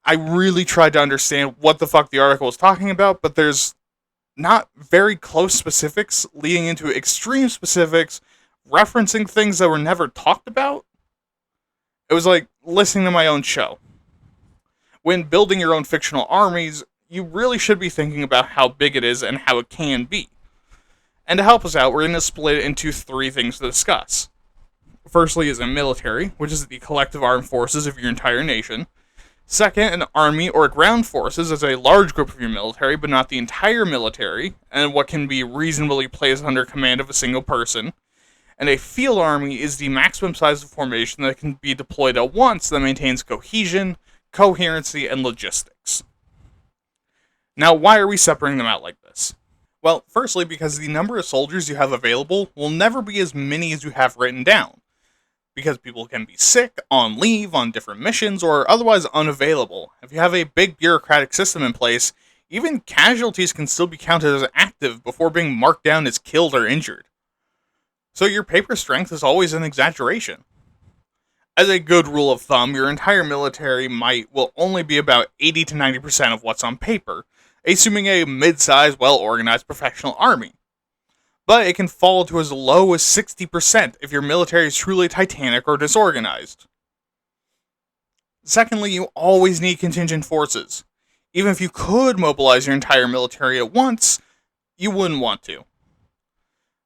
I really tried to understand what the fuck the article was talking about, but there's not very close specifics leading into extreme specifics, referencing things that were never talked about. It was like listening to my own show. When building your own fictional armies, you really should be thinking about how big it is and how it can be. And to help us out, we're going to split it into three things to discuss. Firstly is a military, which is the collective armed forces of your entire nation. Second, an army or ground forces is a large group of your military, but not the entire military, and what can be reasonably placed under command of a single person. And a field army is the maximum size of formation that can be deployed at once that maintains cohesion, coherency, and logistics. Now, why are we separating them out like this? Well, firstly, because the number of soldiers you have available will never be as many as you have written down, because people can be sick, on leave, on different missions, or otherwise unavailable. If you have a big bureaucratic system in place, even casualties can still be counted as active before being marked down as killed or injured. So your paper strength is always an exaggeration. As a good rule of thumb, your entire military might will only be about 80 to 90% of what's on paper, assuming a mid-sized, well-organized professional army. But it can fall to as low as 60% if your military is truly titanic or disorganized. Secondly, you always need contingent forces. Even if you could mobilize your entire military at once, you wouldn't want to.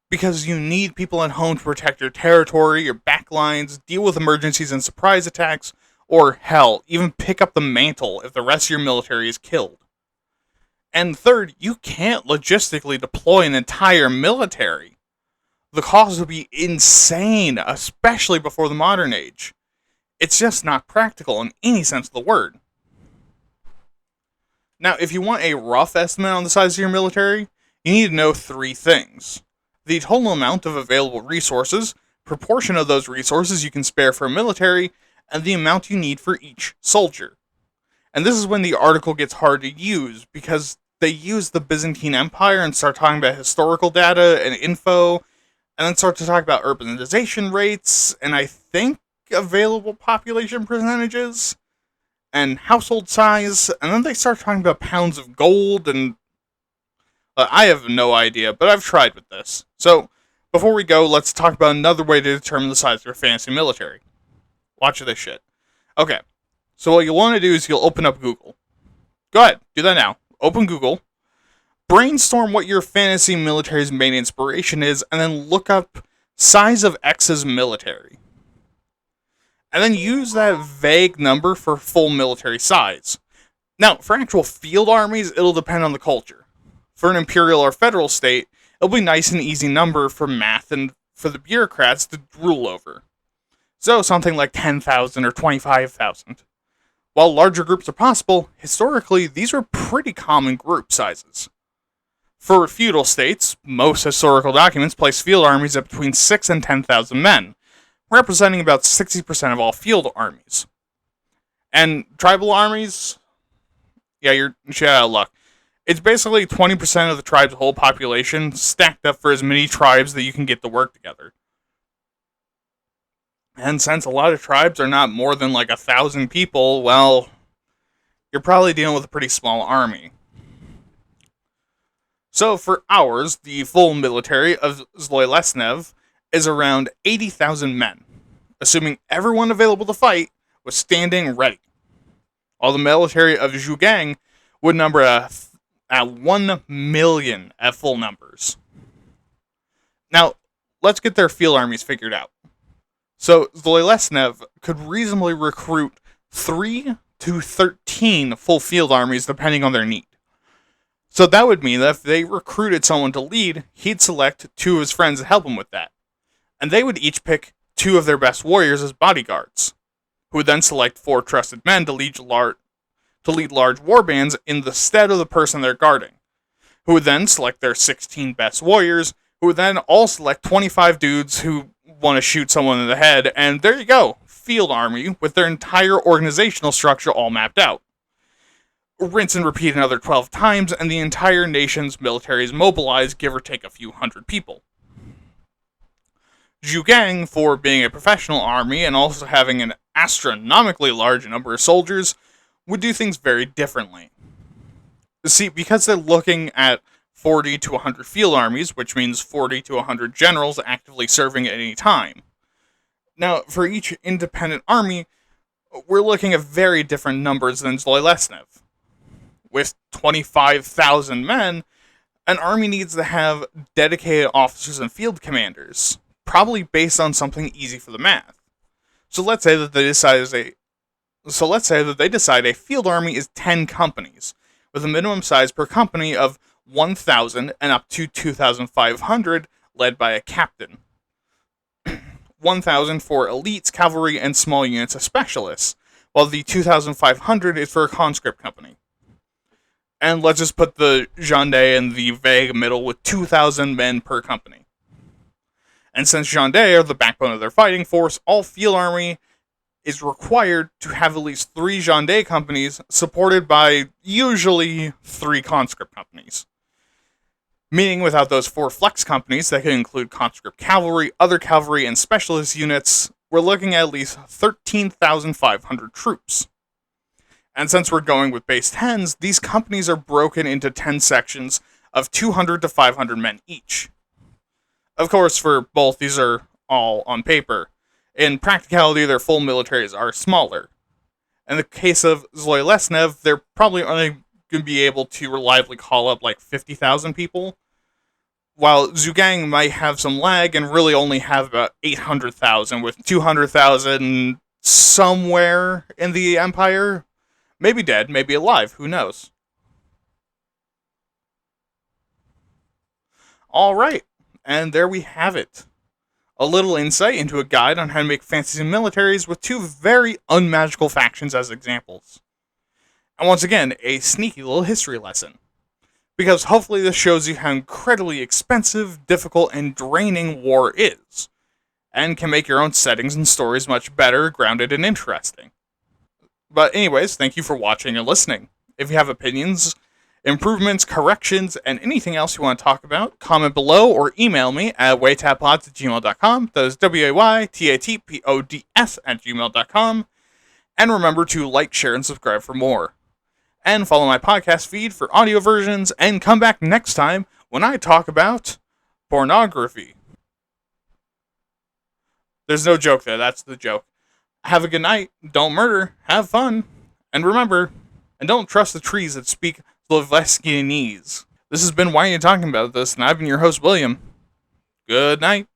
Because you need people at home to protect your territory, your backlines, deal with emergencies and surprise attacks, or hell, even pick up the mantle if the rest of your military is killed. And third, you can't logistically deploy an entire military. The cost would be insane, especially before the modern age. It's just not practical in any sense of the word. Now, if you want a rough estimate on the size of your military, you need to know three things. The total amount of available resources, proportion of those resources you can spare for a military, and the amount you need for each soldier. And this is when the article gets hard to use, because they use the Byzantine Empire and start talking about historical data and info, and then start to talk about urbanization rates, and I think available population percentages, and household size, and then they start talking about pounds of gold, and I have no idea, but I've tried with this. So, before we go, let's talk about another way to determine the size of your fantasy military. Watch this shit. Okay, so what you'll want to do is you'll open up Google. Go ahead, do that now. Open Google, brainstorm what your fantasy military's main inspiration is, and then look up size of X's military. And then use that vague number for full military size. Now, for actual field armies, it'll depend on the culture. For an imperial or federal state, it'll be a nice and easy number for math and for the bureaucrats to rule over. So something like 10,000 or 25,000. While larger groups are possible, historically these were pretty common group sizes. For feudal states, most historical documents place field armies at between 6 and 10,000 men, representing about 60% of all field armies. And tribal armies? Yeah, you're out of luck. It's basically 20% of the tribe's whole population stacked up for as many tribes that you can get to work together. And since a lot of tribes are not more than like 1,000 people, well, you're probably dealing with a pretty small army. So for ours, the full military of Zloilesnev is around 80,000 men, assuming everyone available to fight was standing ready. While the military of Zhugang would number at 1 million at full numbers. Now, let's get their field armies figured out. So, Zloilesnev could reasonably recruit 3 to 13 full field armies depending on their need. So that would mean that if they recruited someone to lead, he'd select 2 of his friends to help him with that. And they would each pick 2 of their best warriors as bodyguards, who would then select 4 trusted men to lead large warbands in the stead of the person they're guarding, who would then select their 16 best warriors, who would then all select 25 dudes who want to shoot someone in the head, and there you go, field army with their entire organizational structure all mapped out. Rinse and repeat another 12 times, and the entire nation's military is mobilized, give or take a few hundred people. Zhugang, for being a professional army and also having an astronomically large number of soldiers, would do things very differently. See, because they're looking at 40 to 100 field armies, which means 40 to 100 generals actively serving at any time. Now, for each independent army, we're looking at very different numbers than Zloilesnev. With 25,000 men, an army needs to have dedicated officers and field commanders, probably based on something easy for the math. So let's say that they decide a field army is 10 companies, with a minimum size per company of 1,000 and up to 2,500, led by a captain. 1,000 for elites, cavalry, and small units of specialists, while the 2,500 is for a conscript company. And let's just put the gendarmes in the vague middle with 2,000 men per company. And since gendarmes are the backbone of their fighting force, all field army is required to have at least 3 gendarme companies supported by usually 3 conscript companies. Meaning without those 4 flex companies that can include conscript cavalry, other cavalry, and specialist units, we're looking at least 13,500 troops. And since we're going with base 10s, these companies are broken into 10 sections of 200 to 500 men each. Of course, for both, these are all on paper. In practicality, their full militaries are smaller. In the case of Zloilesnev, they're probably only going to be able to reliably call up like 50,000 people, while Zhugang might have some lag and really only have about 800,000, with 200,000 somewhere in the Empire. Maybe dead, maybe alive, who knows? Alright, and there we have it. A little insight into a guide on how to make fantasy militaries with 2 very unmagical factions as examples. And once again, a sneaky little history lesson. Because hopefully this shows you how incredibly expensive, difficult, and draining war is, and can make your own settings and stories much better, grounded, and interesting. But anyways, thank you for watching and listening. If you have opinions, improvements, corrections, and anything else you want to talk about, comment below or email me at waytatpods@gmail.com. That is waytatpods@gmail.com. And remember to like, share, and subscribe for more. And follow my podcast feed for audio versions, and come back next time when I talk about pornography. There's no joke there, that's the joke. Have a good night, don't murder, have fun, and remember, and don't trust the trees that speak Sloveskianese. This has been Why Are You Talking About This, and I've been your host, William. Good night.